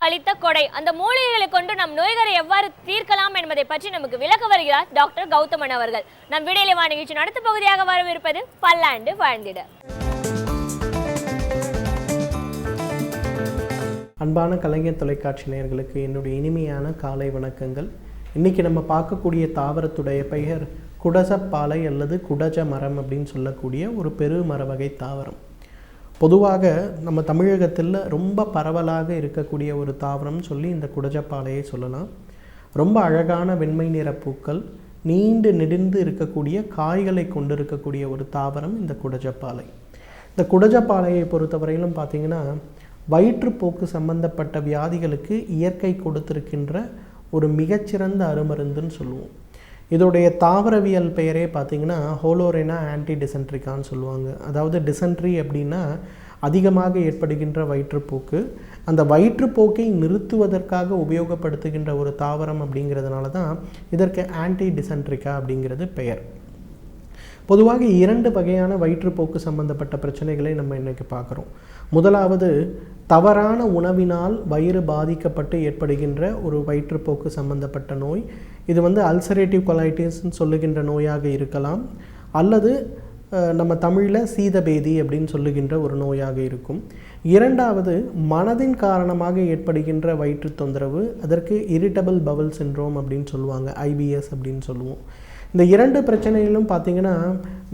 அளித்த கொடை. அந்த மூலிகைகளை கொண்டு நம் நோய்களை எவ்வாறு தீர்க்கலாம் என்பதை பற்றி நமக்கு விளக்க வருகிறார் டாக்டர் கௌதமன் அவர்கள். நம் விடையிலே வா நிகழ்ச்சி அடுத்த பகுதியாக வரவிருப்பது பல்லாண்டு வாழ்ந்திட. அன்பான கலைஞர் தொலைக்காட்சி நேயர்களுக்கு என்னுடைய இனிமையான காலை வணக்கங்கள். இன்றைக்கி நம்ம பார்க்கக்கூடிய தாவரத்துடைய பெயர் குடஜப்பாலை அல்லது குடஜ மரம் அப்படின்னு சொல்லக்கூடிய ஒரு பெரு மர வகை தாவரம். பொதுவாக நம்ம தமிழகத்தில் ரொம்ப பரவலாக இருக்கக்கூடிய ஒரு தாவரம் சொல்லி இந்த குடஜப்பாலையை சொல்லலாம். ரொம்ப அழகான வெண்மை நிற பூக்கள், நீண்டு நெடிந்து இருக்கக்கூடிய காய்களை கொண்டு இருக்கக்கூடிய ஒரு தாவரம் இந்த குடஜப்பாலை. இந்த குடஜப்பாலையை பொறுத்தவரையிலும் பார்த்திங்கன்னா வயிற்றுப்போக்கு சம்பந்தப்பட்ட வியாதிகளுக்கு இயற்கை கொடுத்திருக்கின்ற ஒரு மிகச்சிறந்த அருமருந்துன்னு சொல்லுவோம். இதோடைய தாவரவியல் பெயரே பார்த்திங்கன்னா ஹோலோரெனா ஆன்டி டிசென்ட்ரிக்கான்னு சொல்லுவாங்க. அதாவது டிசென்ட்ரி அப்படின்னா அதிகமாக ஏற்படுகின்ற வயிற்றுப்போக்கு, அந்த வயிற்றுப்போக்கை நிறுத்துவதற்காக உபயோகப்படுத்துகின்ற ஒரு தாவரம் அப்படிங்கிறதுனால தான் இதற்கு ஆன்டி டிசென்ட்ரிக்கா அப்படிங்கிறது பெயர். பொதுவாக 2 வகையான வயிற்றுப்போக்கு சம்பந்தப்பட்ட பிரச்சனைகளை நம்ம இன்றைக்கி பார்க்குறோம். முதலாவது, தவறான உணவினால் வயிறு பாதிக்கப்பட்டு ஏற்படுகின்ற ஒரு வயிற்றுப்போக்கு சம்பந்தப்பட்ட நோய். இது அல்சரேட்டிவ் கொலைட்டிஸ்ன்னு சொல்லுகின்ற நோயாக இருக்கலாம், அல்லது நம்ம தமிழில் சீதபேதி அப்படின்னு சொல்லுகின்ற ஒரு நோயாக இருக்கும். இரண்டாவது, மனதின் காரணமாக ஏற்படுகின்ற வயிற்று தொந்தரவு, அதற்கு இரிட்டபிள் பவல் சிண்ட்ரோம் அப்படின்னு சொல்லுவாங்க, IBS அப்படின்னு சொல்லுவோம். இந்த 2 பிரச்சனைகளும் பார்த்திங்கன்னா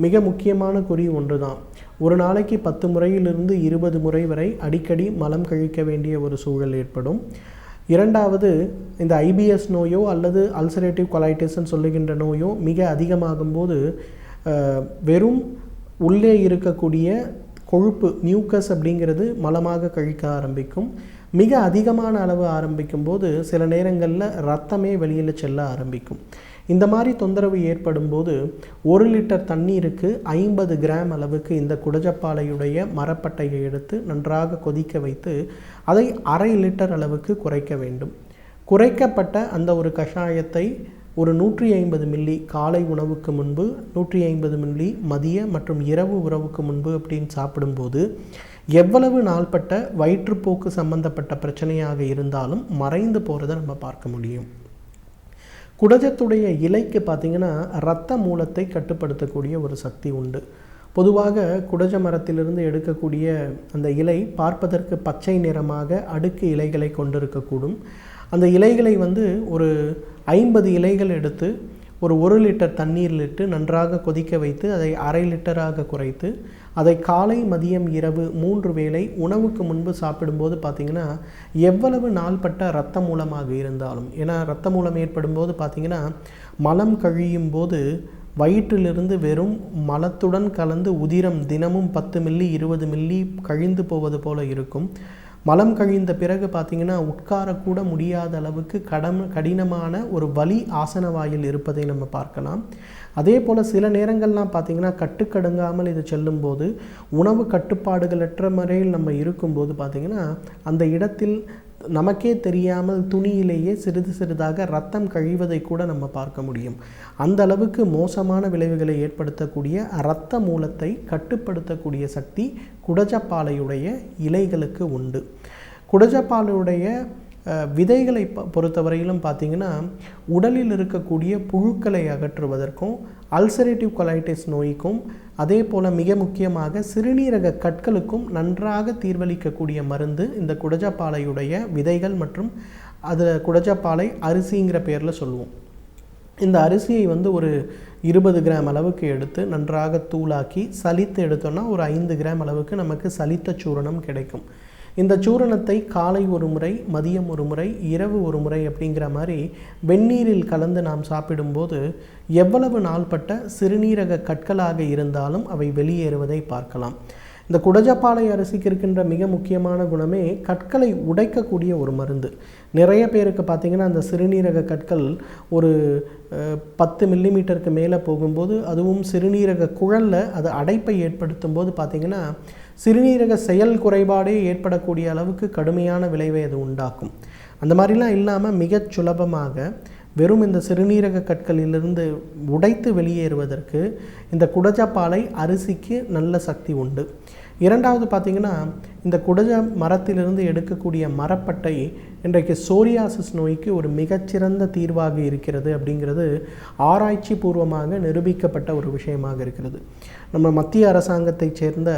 மிக முக்கியமான குறி ஒன்று தான். ஒரு நாளைக்கு 10 முறையிலிருந்து 20 முறை வரை அடிக்கடி மலம் கழிக்க வேண்டிய ஒரு சூழல் ஏற்படும். இரண்டாவது, இந்த IBS நோயோ அல்லது அல்சரேட்டிவ் கொலைட்டிஸ்ன்னு சொல்லுகின்ற நோயோ மிக அதிகமாகும்போது வெறும் உள்ளே இருக்கக்கூடிய கொழுப்பு மியூக்கஸ் அப்படிங்கிறது மலமாக கழிக்க ஆரம்பிக்கும். மிக அதிகமான அளவு ஆரம்பிக்கும் போது சில நேரங்களில் ரத்தமே வெளியில் செல்ல ஆரம்பிக்கும். இந்த மாதிரி தொந்தரவு ஏற்படும் போது 1 லிட்டர் தண்ணீருக்கு 50 கிராம் அளவுக்கு இந்த குடஜப்பாலையுடைய மரப்பட்டையை எடுத்து நன்றாக கொதிக்க வைத்து அதை 1/2 லிட்டர் அளவுக்கு குறைக்க வேண்டும். குறைக்கப்பட்ட அந்த ஒரு கஷாயத்தை ஒரு 150 மில்லி காலை உணவுக்கு முன்பு, 150 மில்லி மதிய மற்றும் இரவு உணவுக்கு முன்பு அப்படின்னு சாப்பிடும்போது எவ்வளவு நாள்பட்ட வயிற்றுப்போக்கு சம்பந்தப்பட்ட பிரச்சனையாக இருந்தாலும் மறைந்து போகிறத நம்ம பார்க்க முடியும். குடஜத்துடைய இலைக்கு பார்த்திங்கன்னா இரத்த மூலத்தை கட்டுப்படுத்தக்கூடிய ஒரு சக்தி உண்டு. பொதுவாக குடஜ மரத்திலிருந்து எடுக்கக்கூடிய அந்த இலை பார்ப்பதற்கு பச்சை நிறமாக அடுக்கு இலைகளை கொண்டிருக்கக்கூடும். அந்த இலைகளை ஒரு 50 இலைகள் எடுத்து ஒரு 1 லிட்டர் தண்ணீரில் இட்டு நன்றாக கொதிக்க வைத்து அதை 1/2 லிட்டராக குறைத்து அதை காலை மதியம் இரவு 3 வேளை உணவுக்கு முன்பு சாப்பிடும்போது பார்த்திங்கன்னா எவ்வளவு நாள்பட்ட இரத்த மூலமாக இருந்தாலும், ஏன்னா இரத்த மூலம் ஏற்படும் போது பார்த்திங்கன்னா மலம் கழியும் போது வயிற்றிலிருந்து வெறும் மலத்துடன் கலந்து உதிரம் தினமும் 10 மில்லி 20 மில்லி கழிந்து போவது போல இருக்கும். மலம் கழிந்த பிறகு பார்த்திங்கன்னா உட்காரக்கூட முடியாத அளவுக்கு கடினமான ஒரு வலி ஆசன வாயில் இருப்பதை நம்ம பார்க்கலாம். அதே போல் சில நேரங்கள்லாம் பார்த்திங்கன்னா கட்டுக்கடுங்காமல் இது செல்லும்போது உணவு கட்டுப்பாடுகளற்ற முறையில் நம்ம இருக்கும்போது பார்த்திங்கன்னா அந்த இடத்தில் நமக்கே தெரியாமல் துணியிலேயே சிறிது சிறிதாக ரத்தம் கழிவதை கூட நம்ம பார்க்க முடியும். அந்த அளவுக்கு மோசமான விளைவுகளை ஏற்படுத்தக்கூடிய இரத்த மூலத்தை கட்டுப்படுத்தக்கூடிய சக்தி குடஜப்பாலையுடைய இலைகளுக்கு உண்டு. குடஜப்பாலையுடைய விதைகளை பொறுத்தவரையிலும் பார்த்திங்கன்னா உடலில் இருக்கக்கூடிய புழுக்களை அகற்றுவதற்கும் அல்சரேட்டிவ் கொலைட்டிஸ் நோய்க்கும் அதே போல் மிக முக்கியமாக சிறுநீரக கற்களுக்கும் நன்றாக தீர்வளிக்கக்கூடிய மருந்து இந்த குடஜப்பாலையுடைய விதைகள் மற்றும் அதில் குடஜப்பாலை அரிசிங்கிற பேரில் சொல்லுவோம். இந்த அரிசியை ஒரு 20 கிராம் அளவுக்கு எடுத்து நன்றாக தூளாக்கி சலித்து எடுத்தோன்னா ஒரு 5 கிராம் அளவுக்கு நமக்கு சலித்த சூரணம் கிடைக்கும். இந்த சூரணத்தை காலை ஒரு முறை, மதியம் ஒரு முறை, இரவு ஒரு முறை அப்படிங்கிற மாதிரி வெந்நீரில் கலந்து நாம் சாப்பிடும்போது எவ்வளவு நாள்பட்ட சிறுநீரக கற்களாக இருந்தாலும் அவை வெளியேறுவதை பார்க்கலாம். இந்த குடஜப்பாலை அரிசிக்கு இருக்கின்ற மிக முக்கியமான குணமே கற்களை உடைக்கக்கூடிய ஒரு மருந்து. நிறைய பேருக்கு பார்த்திங்கன்னா அந்த சிறுநீரக கற்கள் ஒரு 10 மில்லிமீட்டருக்கு மேலே போகும்போது, அதுவும் சிறுநீரக குழலில் அது அடைப்பை ஏற்படுத்தும் போது பார்த்திங்கன்னா சிறுநீரக செயல் குறைபாடே ஏற்படக்கூடிய அளவுக்கு கடுமையான விளைவை அது உண்டாக்கும். அந்த மாதிரிலாம் இல்லாமல் மிகச் சுலபமாக வெறும் இந்த சிறுநீரக கற்களிலிருந்து உடைத்து வெளியேறுவதற்கு இந்த குடஜப்பாலை அரிசிக்கு நல்ல சக்தி உண்டு. இரண்டாவது பார்த்திங்கன்னா இந்த குடஜ மரத்திலிருந்து எடுக்கக்கூடிய மரப்பட்டை இன்றைக்கு சோரியாசிஸ் நோய்க்கு ஒரு மிகச்சிறந்த தீர்வாக இருக்கிறது அப்படிங்கிறது ஆராய்ச்சி பூர்வமாக நிரூபிக்கப்பட்ட ஒரு விஷயமாக இருக்கிறது. நம்ம மத்திய அரசாங்கத்தை சேர்ந்த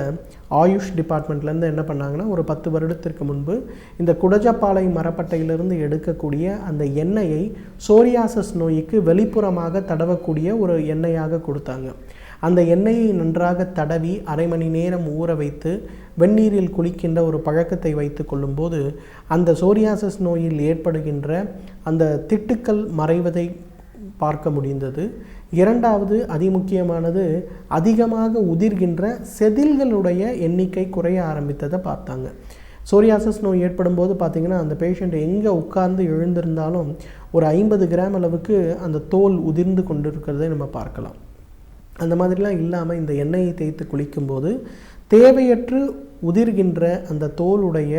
ஆயுஷ் டிபார்ட்மெண்ட்லேருந்து என்ன பண்ணாங்கன்னா ஒரு 10 வருடத்திற்கு முன்பு இந்த குடஜப்பாலை மரப்பட்டையிலிருந்து எடுக்கக்கூடிய அந்த எண்ணெயை சோரியாசிஸ் நோய்க்கு வெளிப்புறமாக தடவக்கூடிய ஒரு எண்ணெயாக கொடுத்தாங்க. அந்த எண்ணெயை நன்றாக தடவி அரை மணி நேரம் ஊற வைத்து வெந்நீரில் குளிக்கின்ற ஒரு பழக்கத்தை வைத்து கொள்ளும்போது அந்த சோரியாசிஸ் நோயில் ஏற்படுகின்ற அந்த திட்டுக்கள் மறைவதை பார்க்க முடிந்தது. இரண்டாவது அதிமுக்கியமானது அதிகமாக உதிர்கின்ற செதில்களுடைய எண்ணிக்கை குறைய ஆரம்பித்ததை பார்த்தாங்க. சோரியாசிஸ் நோய் ஏற்படும் போது பார்த்திங்கன்னா அந்த பேஷண்ட் எங்கே உட்கார்ந்து எழுந்திருந்தாலும் ஒரு 50 கிராம் அளவுக்கு அந்த தோல் உதிர்ந்து கொண்டிருக்கிறதை நம்ம பார்க்கலாம். அந்த மாதிரிலாம் இல்லாமல் இந்த எண்ணெயை தேய்த்து குளிக்கும்போது தேவையற்று உதிர்கின்ற அந்த தோலுடைய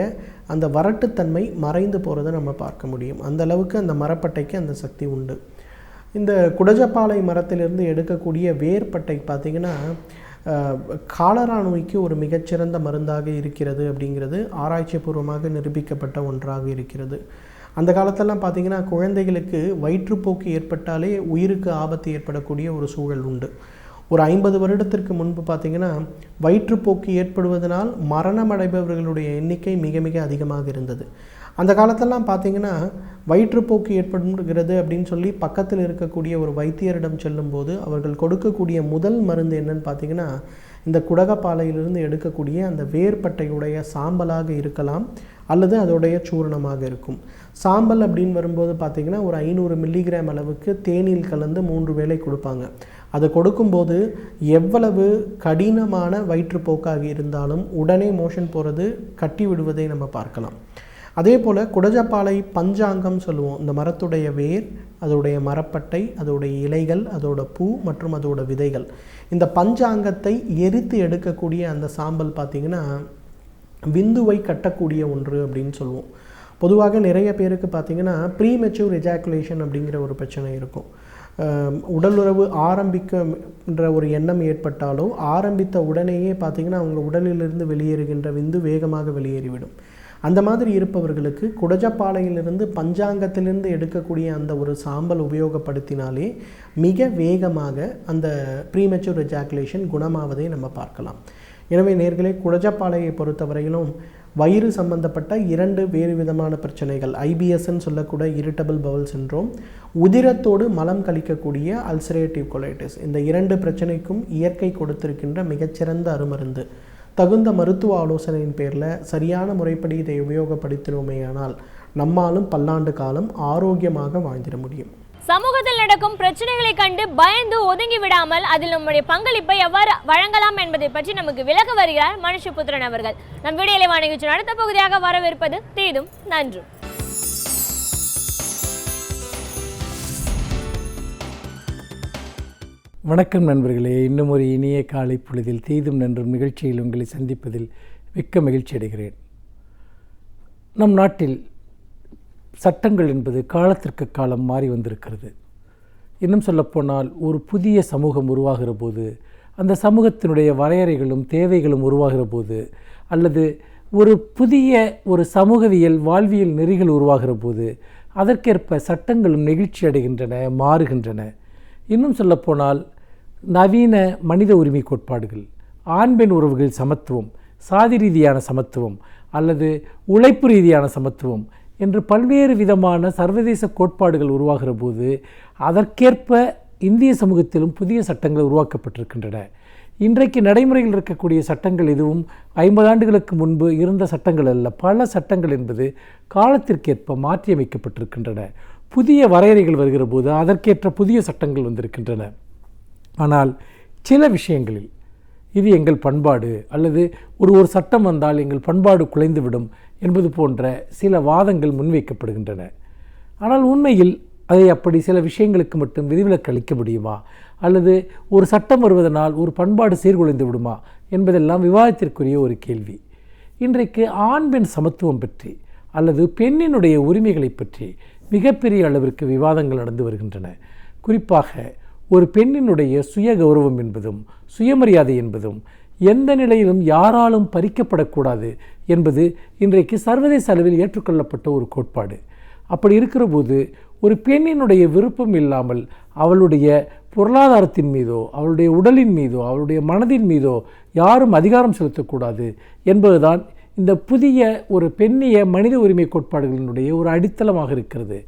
அந்த வறட்டுத்தன்மை மறைந்து போகிறத நம்ம பார்க்க முடியும். அந்த அளவுக்கு அந்த மரப்பட்டைக்கு அந்த சக்தி உண்டு. இந்த குடஜப்பாலை மரத்திலிருந்து எடுக்கக்கூடிய வேர்பட்டை பார்த்திங்கன்னா காலரா நோய்க்கு ஒரு மிகச்சிறந்த மருந்தாக இருக்கிறது அப்படிங்கிறது ஆராய்ச்சி பூர்வமாக நிரூபிக்கப்பட்ட ஒன்றாக இருக்கிறது. அந்த காலத்திலலாம் பார்த்திங்கன்னா குழந்தைகளுக்கு வயிற்றுப்போக்கு ஏற்பட்டாலே உயிருக்கு ஆபத்து ஏற்படக்கூடிய ஒரு சூழல் உண்டு. ஒரு 50 வருடத்திற்கு முன்பு பார்த்திங்கன்னா வயிற்றுப்போக்கு ஏற்படுவதனால் மரணமடைபவர்களுடைய எண்ணிக்கை மிக மிக அதிகமாக இருந்தது. அந்த காலத்திலலாம் பார்த்திங்கன்னா வயிற்றுப்போக்கு ஏற்படுகிறது அப்படின்னு சொல்லி பக்கத்தில் இருக்கக்கூடிய ஒரு வைத்தியரிடம் செல்லும்போது அவர்கள் கொடுக்கக்கூடிய முதல் மருந்து என்னன்னு பார்த்திங்கன்னா இந்த குடகப்பாலையிலிருந்து எடுக்கக்கூடிய அந்த வேர்பட்டையுடைய சாம்பலாக இருக்கலாம் அல்லது அதோடைய சூரணமாக இருக்கும். சாம்பல் அப்படின்னு வரும்போது பார்த்திங்கன்னா ஒரு 500 மில்லிகிராம் அளவுக்கு தேனில் கலந்து 3 வேளை கொடுப்பாங்க. அதை கொடுக்கும்போது எவ்வளவு கடினமான வயிற்றுப்போக்காக இருந்தாலும் உடனே மோஷன் போகிறது கட்டி விடுவதை நம்ம பார்க்கலாம். அதே போல் குடஜப்பாலை பஞ்சாங்கம் சொல்லுவோம். இந்த மரத்துடைய வேர், அதோடைய மரப்பட்டை, அதோடைய இலைகள், அதோட பூ மற்றும் அதோட விதைகள், இந்த பஞ்சாங்கத்தை எரித்து எடுக்கக்கூடிய அந்த சாம்பல் பார்த்திங்கன்னா விந்துவை கட்டக்கூடிய ஒன்று அப்படின்னு சொல்லுவோம். பொதுவாக நிறைய பேருக்கு பார்த்திங்கன்னா ப்ரீமெச்சூர் எஜாக்குலேஷன் அப்படிங்கிற ஒரு பிரச்சனை இருக்கும். உடலுறவு ஆரம்பிக்கின்ற ஒரு எண்ணம் ஏற்பட்டாலோ ஆரம்பித்த உடனேயே பார்த்திங்கன்னா அவங்க உடலிலிருந்து வெளியேறுகின்ற விந்து வேகமாக வெளியேறிவிடும். அந்த மாதிரி இருப்பவர்களுக்கு குடஜப்பாலையிலிருந்து பஞ்சாங்கத்திலிருந்து எடுக்கக்கூடிய அந்த ஒரு சாம்பல் உபயோகப்படுத்தினாலே மிக வேகமாக அந்த ப்ரீமெச்சூர் எஜாக்குலேஷன் குணமாவதை நம்ம பார்க்கலாம். எனவே நேர்களே, குடஜப்பாலையை பொறுத்தவரையிலும் வயிறு சம்பந்தப்பட்ட 2 வேறு விதமான பிரச்சனைகள், ஐபிஎஸ்ன்னு சொல்லக்கூடிய இரிட்டபிள் பவுல் சிண்ட்ரோம், உதிரத்தோடு மலம் கழிக்கக்கூடிய அல்சரேட்டிவ் கொலைட்டிஸ், இந்த 2 பிரச்சனைக்கும் இயற்கை கொடுத்திருக்கின்ற மிகச்சிறந்த அருமருந்து. தகுந்த மருத்துவ ஆலோசனையின் பேரில் சரியான முறைப்படி இதை உபயோகப்படுத்தினோமேயானால் நம்மாலும் பல்லாண்டு காலம் ஆரோக்கியமாக வாழ்ந்திட முடியும். சமூகத்தில் நடக்கும் பிரச்சனைகளை கண்டு பயந்து ஒதுங்கி விடாமல் அதில் நம்முடைய பங்களிப்பை எவ்வாறு வழங்கலாம் என்பதை பற்றி நமக்கு விளக்க வருகிறார் மனுஷபுத்திரன் அவர்கள். நம் வீடியோலை வாணிகிச்சு அடுத்த பகுதியாக வரவிருப்பது தீதும் நன்றும். வணக்கம் நண்பர்களே, இன்னும் ஒரு இனிய காலை பொழுதில் தீதும் நன்றும் நிகழ்ச்சியில் உங்களை சந்திப்பதில் மிக்க மகிழ்ச்சி அடைகிறேன். நம் நாட்டில் சட்டங்கள் என்பது காலத்திற்கு காலம் மாறி வந்திருக்கிறது. இன்னும் சொல்லப்போனால் ஒரு புதிய சமூகம் உருவாகிற போது, அந்த சமூகத்தினுடைய வரையறைகளும் தேவைகளும் உருவாகிற போது, அல்லது ஒரு புதிய ஒரு சமூகவியல் வாழ்வியல் நெறிகள் உருவாகிற போது அதற்கேற்ப சட்டங்களும் நெகிழ்ச்சி அடைகின்றன, மாறுகின்றன. இன்னும் சொல்லப்போனால் நவீன மனித உரிமை கோட்பாடுகள், ஆண் பெண் உறவுகள் சமத்துவம், சாதி ரீதியான சமத்துவம் அல்லது உழைப்பு ரீதியான சமத்துவம் என்று பல்வேறு விதமான சர்வதேச கோட்பாடுகள் உருவாகிற போது அதற்கேற்ப இந்திய சமூகத்திலும் புதிய சட்டங்கள் உருவாக்கப்பட்டிருக்கின்றன. இன்றைக்கு நடைமுறையில் இருக்கக்கூடிய சட்டங்கள் எதுவும் 50 ஆண்டுகளுக்கு முன்பு இருந்த சட்டங்கள் அல்ல. பல சட்டங்கள் என்பது காலத்திற்கேற்ப மாற்றியமைக்கப்பட்டிருக்கின்றன. புதிய வரையறைகள் வருகிற போது அதற்கேற்ற புதிய சட்டங்கள் வந்திருக்கின்றன. ஆனால் சில விஷயங்களில் இது எங்கள் பண்பாடு அல்லது ஒரு சட்டம் வந்தால் எங்கள் பண்பாடு குலைந்துவிடும் என்பது போன்ற சில வாதங்கள் முன்வைக்கப்படுகின்றன. ஆனால் உண்மையில் அதை அப்படி சில விஷயங்களுக்கு மட்டும் விதிவிலக்கு அளிக்க முடியுமா, அல்லது ஒரு சட்டம் வருவதனால் ஒரு பண்பாடு சீர்குலைந்து விடுமா என்பதெல்லாம் விவாதத்திற்குரிய ஒரு கேள்வி. இன்றைக்கு ஆண் பெண் சமத்துவம் பற்றி அல்லது பெண்ணினுடைய உரிமைகளை பற்றி மிகப்பெரிய அளவிற்கு விவாதங்கள் நடந்து வருகின்றன. குறிப்பாக ஒரு பெண்ணினுடைய சுய கௌரவம் என்பதும் சுயமரியாதை என்பதும் எந்த நிலையிலும் யாராலும் பறிக்கப்படக்கூடாது என்பது இன்றைக்கு சர்வதேச அளவில் ஏற்றுக்கொள்ளப்பட்ட ஒரு கோட்பாடு. அப்படி இருக்கிற போது ஒரு பெண்ணினுடைய விருப்பம் இல்லாமல் அவளுடைய பொருளாதாரத்தின் மீதோ அவளுடைய உடலின் மீதோ அவளுடைய மனதின் மீதோ யாரும் அதிகாரம் செலுத்தக்கூடாது என்பதுதான் இந்த புதிய ஒரு பெண்ணிய மனித உரிமை கோட்பாடுகளினுடைய ஒரு அடித்தளமாக இருக்கிறது.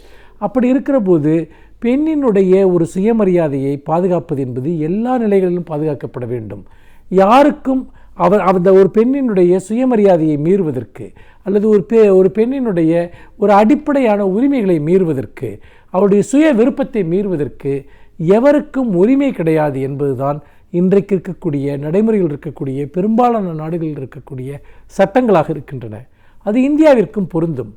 அப்படி இருக்கிற போது பெண்ணினுடைய ஒரு சுயமரியாதையை பாதுகாப்பது என்பது எல்லா நிலைகளிலும் பாதுகாக்கப்பட வேண்டும். யாருக்கும் அந்த ஒரு பெண்ணினுடைய சுயமரியாதையை மீறுவதற்கு அல்லது ஒரு பெண்ணினுடைய ஒரு அடிப்படையான உரிமைகளை மீறுவதற்கு, அவருடைய சுய விருப்பத்தை மீறுவதற்கு எவருக்கும் உரிமை கிடையாது என்பதுதான் இன்றைக்கு இருக்கக்கூடிய நடைமுறையில் இருக்கக்கூடிய பெரும்பாலான நாடுகளில் இருக்கக்கூடிய சட்டங்களாக இருக்கின்றன. அது இந்தியாவிற்கும் பொருந்தும்.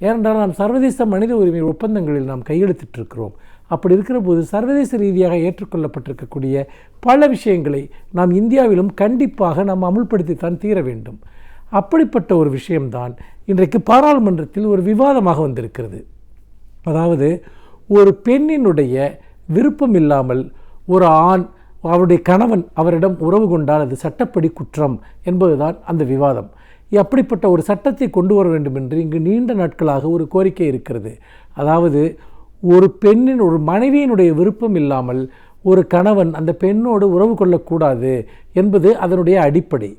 ஏனென்றால் நாம் சர்வதேச மனித உரிமை ஒப்பந்தங்களில் நாம் கையெழுத்திட்டிருக்கிறோம். அப்படி இருக்கிற போது சர்வதேச ரீதியாக ஏற்றுக்கொள்ளப்பட்டிருக்கக்கூடிய பல விஷயங்களை நாம் இந்தியாவிலும் கண்டிப்பாக நாம் அமுல்படுத்தித்தான் தீர வேண்டும். அப்படிப்பட்ட ஒரு விஷயம்தான் இன்றைக்கு பாராளுமன்றத்தில் ஒரு விவாதமாக வந்திருக்கிறது. அதாவது ஒரு பெண்ணினுடைய விருப்பம் இல்லாமல் ஒரு ஆண் அவருடைய கணவன் அவரிடம் உறவு கொண்டால் அது சட்டப்படி குற்றம் என்பதுதான் அந்த விவாதம். அப்படிப்பட்ட ஒரு சட்டத்தை கொண்டு வர வேண்டும் என்று இங்கு நீண்ட நாட்களாக ஒரு கோரிக்கை இருக்கிறது. அதாவது ஒரு பெண்ணின் ஒரு மனைவியினுடைய விருப்பம் இல்லாமல் ஒரு கணவன் அந்த பெண்ணோடு உறவு கொள்ளக்கூடாது என்பது அதனுடைய அடிப்படை.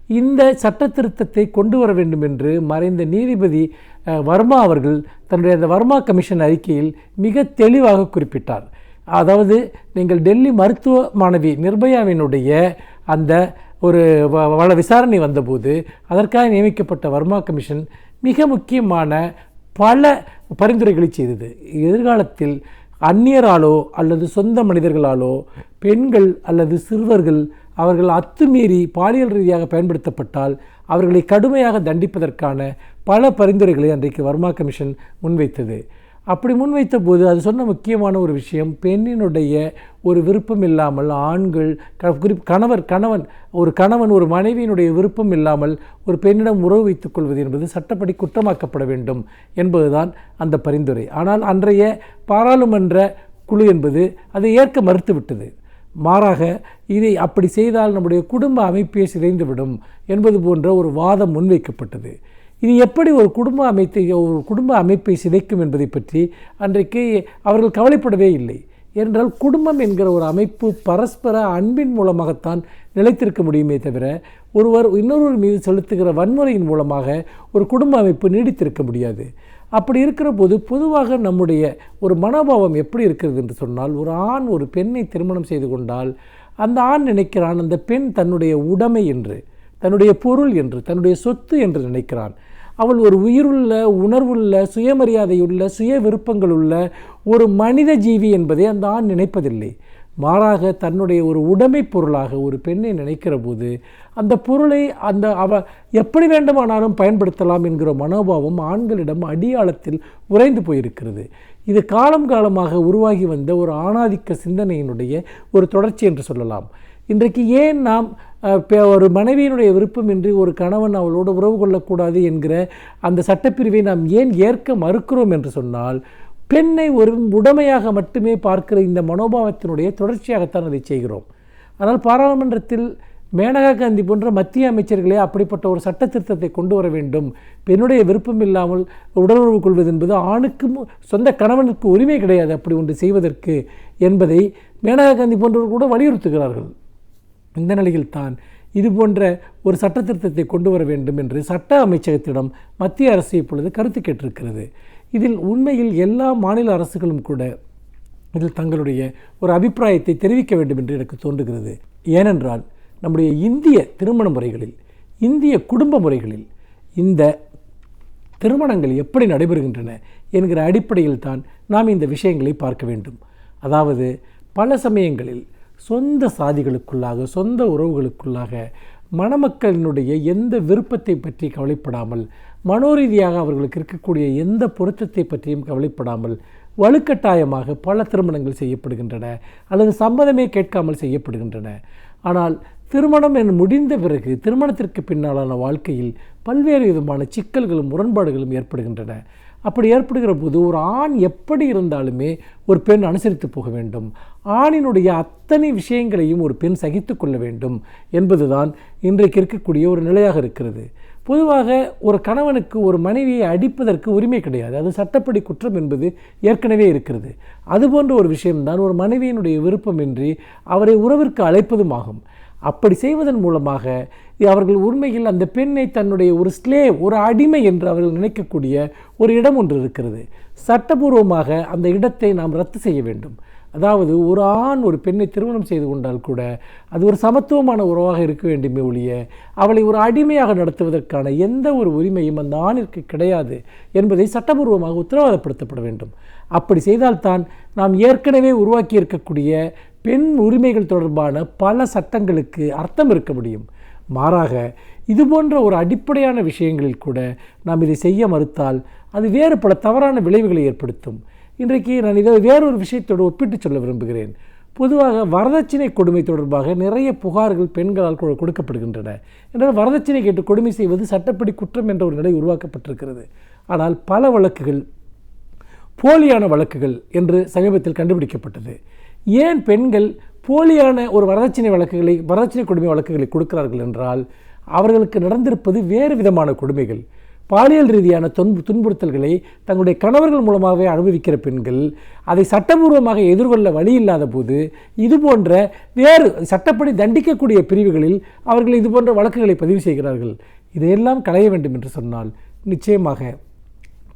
இந்த சட்ட திருத்தத்தை கொண்டு வர வேண்டும் என்று மறைந்த நீதிபதி வர்மா அவர்கள் தன்னுடைய அந்த வர்மா கமிஷன் அறிக்கையில் மிக தெளிவாக குறிப்பிட்டார். அதாவது நீங்கள் டெல்லி மருத்துவ மாணவி நிர்பயாவினுடைய அந்த ஒரு விசாரணை வந்தபோது அதற்காக நியமிக்கப்பட்ட வர்மா கமிஷன் மிக முக்கியமான பல பரிந்துரைகளை செய்தது. எதிர்காலத்தில் அந்நியராலோ அல்லது சொந்த மனிதர்களாலோ பெண்கள் அல்லது சிறுவர்கள் அவர்கள் அத்துமீறி பாலியல் ரீதியாக பயன்படுத்தப்பட்டால் அவர்களை கடுமையாக தண்டிப்பதற்கான பல பரிந்துரைகளை அன்றைக்கு வர்மா கமிஷன் முன்வைத்தது. அப்படி முன்வைத்த போது அது சொன்ன முக்கியமான ஒரு விஷயம், பெண்ணினுடைய ஒரு விருப்பம் இல்லாமல் ஆண்கள் கணவன் ஒரு மனைவியினுடைய விருப்பம் இல்லாமல் ஒரு பெண்ணிடம் உறவு வைத்துக் கொள்வது என்பது சட்டப்படி குற்றமாக்கப்பட வேண்டும் என்பதுதான் அந்த பரிந்துரை. ஆனால் அன்றைய பாராளுமன்ற குழு என்பது அதை ஏற்க மறுத்துவிட்டது. மாறாக இதை அப்படி செய்தால் நம்முடைய குடும்ப அமைப்பை சிதைந்துவிடும் என்பது போன்ற ஒரு வாதம் முன்வைக்கப்பட்டது. இது எப்படி ஒரு குடும்ப அமைப்பை சிதைக்கும் என்பதை பற்றி அன்றைக்கு அவர்கள் கவலைப்படவே இல்லை. என்றால் குடும்பம் என்கிற ஒரு அமைப்பு பரஸ்பர அன்பின் மூலமாகத்தான் நிலைத்திருக்க முடியுமே தவிர ஒருவர் இன்னொருவர் மீது செலுத்துகிற வன்முறையின் மூலமாக ஒரு குடும்ப அமைப்பு நீடித்திருக்க முடியாது. அப்படி இருக்கிற போது பொதுவாக நம்முடைய ஒரு மனோபாவம் எப்படி இருக்கிறது என்று சொன்னால், ஒரு ஆண் ஒரு பெண்ணை திருமணம் செய்து கொண்டால் அந்த ஆண் நினைக்கிறான் அந்த பெண் தன்னுடைய உடைமை என்று, தன்னுடைய பொருள் என்று, தன்னுடைய சொத்து என்று நினைக்கிறான். அவள் ஒரு உயிருள்ள, உணர்வுள்ள, சுயமரியாதையுள்ள, சுய விருப்பங்கள் உள்ள ஒரு மனித ஜீவி என்பதை அந்த ஆண் நினைப்பதில்லை. மாறாக தன்னுடைய ஒரு உடைமை பொருளாக ஒரு பெண்ணை நினைக்கிற போது அந்த பொருளை அவ எப்படி வேண்டுமானாலும் பயன்படுத்தலாம் என்கிற மனோபாவம் ஆண்களிடம் அடியாளத்தில் உறைந்து போயிருக்கிறது. இது காலமாக உருவாகி வந்த ஒரு ஆணாதிக்க சிந்தனையினுடைய ஒரு தொடர்ச்சி என்று சொல்லலாம். இன்றைக்கு ஏன் நாம் ஒரு மனைவியினுடைய விருப்பமின்றி ஒரு கணவன் அவளோடு உறவு கொள்ளக்கூடாது என்கிற அந்த சட்டப்பிரிவை நாம் ஏன் ஏற்க மறுக்கிறோம் என்று சொன்னால், பெண்ணை ஒரு உடைமையாக மட்டுமே பார்க்கிற இந்த மனோபாவத்தினுடைய தொடர்ச்சியாகத்தான் அதை செய்கிறோம். ஆனால் பாராளுமன்றத்தில் மேனகா காந்தி போன்ற மத்திய அமைச்சர்களே அப்படிப்பட்ட ஒரு சட்ட திருத்தத்தை கொண்டு வர வேண்டும், பெண்ணுடைய விருப்பம் இல்லாமல் உடலுறவு கொள்வது என்பது ஆணுக்கும் சொந்த கணவனுக்கு உரிமை கிடையாது அப்படி ஒன்று செய்வதற்கு என்பதை மேனகா காந்தி போன்றவர்கள் கூட வலியுறுத்துகிறார்கள். இந்த நிலையில் தான் இது போன்ற ஒரு சட்ட திருத்தத்தை கொண்டு வர வேண்டும் என்று சட்ட அமைச்சகத்திடம் மத்திய அரசு இப்பொழுது கருத்து கேட்டிருக்கிறது. இதில் உண்மையில் எல்லா மாநில அரசுகளும் கூட இதில் தங்களுடைய ஒரு அபிப்பிராயத்தை தெரிவிக்க வேண்டும் என்று எனக்கு தோன்றுகிறது. ஏனென்றால் நம்முடைய இந்திய திருமண முறைகளில், இந்திய குடும்ப முறைகளில் இந்த திருமணங்கள் எப்படி நடைபெறுகின்றன என்கிற அடிப்படையில் தான் நாம் இந்த விஷயங்களை பார்க்க வேண்டும். அதாவது பல சமயங்களில் சொந்த சாதிகளுக்குள்ளாக, சொந்த உறவுகளுக்குள்ளாக மணமக்களினுடைய எந்த விருப்பத்தை பற்றி கவலைப்படாமல், மனோரீதியாக அவர்களுக்கு இருக்கக்கூடிய எந்த பொருத்தத்தை பற்றியும் கவலைப்படாமல் வலுக்கட்டாயமாக பல திருமணங்கள் செய்யப்படுகின்றன அல்லது சம்மதமே கேட்காமல் செய்யப்படுகின்றன. ஆனால் திருமணம் என முடிந்த பிறகு திருமணத்திற்கு பின்னாலான வாழ்க்கையில் பல்வேறு விதமான சிக்கல்களும் முரண்பாடுகளும் ஏற்படுகின்றன. அப்படி ஏற்படுகிற போது ஒரு ஆண் எப்படி இருந்தாலுமே ஒரு பெண் அனுசரித்து போக வேண்டும். ஆணினுடைய அத்தனை விஷயங்களையும் ஒரு பெண் சகித்து கொள்ள வேண்டும் என்பதுதான் இன்றைக்கு இருக்கக்கூடிய ஒரு நிலையாக இருக்கிறது. பொதுவாக ஒரு கணவனுக்கு ஒரு மனைவியை அடிப்பதற்கு உரிமை கிடையாது. அது சட்டப்படி குற்றம் என்பது ஏற்கனவே இருக்கிறது. அதுபோன்ற ஒரு விஷயம்தான் ஒரு மனைவியினுடைய விருப்பமின்றி அவரை உறவிற்கு அழைப்பதும் ஆகும். அப்படி செய்வதன் மூலமாக அவர்கள் உண்மையில் அந்த பெண்ணை தன்னுடைய ஒரு ஸ்லேவ், ஒரு அடிமை என்று அவர்கள் நினைக்கக்கூடிய ஒரு இடம் ஒன்று இருக்கிறது. சட்டபூர்வமாக அந்த இடத்தை நாம் ரத்து செய்ய வேண்டும். அதாவது ஒரு ஆண் ஒரு பெண்ணை திருமணம் செய்து கொண்டால் கூட அது ஒரு சமத்துவமான உறவாக இருக்க வேண்டுமே ஒழிய அவளை ஒரு அடிமையாக நடத்துவதற்கான எந்த ஒரு உரிமையும் அந்த ஆணிற்கு கிடையாது என்பதை சட்டபூர்வமாக உத்தரவாதப்படுத்தப்பட வேண்டும். அப்படி செய்தால்தான் நாம் ஏற்கனவே உருவாக்கி இருக்கக்கூடிய பெண் உரிமைகள் தொடர்பான பல சட்டங்களுக்கு அர்த்தம் இருக்க முடியும். மாறாக இதுபோன்ற ஒரு அடிப்படையான விஷயங்களில் கூட நாம் இதை செய்ய மறுத்தால் அது வேறு பல தவறான விளைவுகளை ஏற்படுத்தும். இன்றைக்கு நான் இதை வேறொரு விஷயத்தோடு ஒப்பிட்டு சொல்ல விரும்புகிறேன். பொதுவாக வரதட்சணை கொடுமை தொடர்பாக நிறைய புகார்கள் பெண்களால் கொடுக்கப்படுகின்றன. என்றால் வரதட்சணை கேட்டு கொடுமை செய்வது சட்டப்படி குற்றம் என்ற ஒரு நிலை உருவாக்கப்பட்டிருக்கிறது. ஆனால் பல வழக்குகள் போலியான வழக்குகள் என்று சமீபத்தில் கண்டுபிடிக்கப்பட்டது. ஏன் பெண்கள் போலியான ஒரு வரதட்சணை கொடுமை வழக்குகளை கொடுக்கிறார்கள் என்றால் அவர்களுக்கு நடந்திருப்பது வேறு விதமான கொடுமைகள். பாலியல் ரீதியான துன்புறுத்தல்களை தங்களுடைய கணவர்கள் மூலமாகவே அனுபவிக்கிற பெண்கள் அதை சட்டபூர்வமாக எதிர்கொள்ள வழி இல்லாத போது இது போன்ற வேறு சட்டப்படி தண்டிக்கக்கூடிய பிரிவுகளில் அவர்கள் இது போன்ற வழக்குகளை பதிவு செய்கிறார்கள். இதையெல்லாம் களைய வேண்டும் என்று சொன்னால் நிச்சயமாக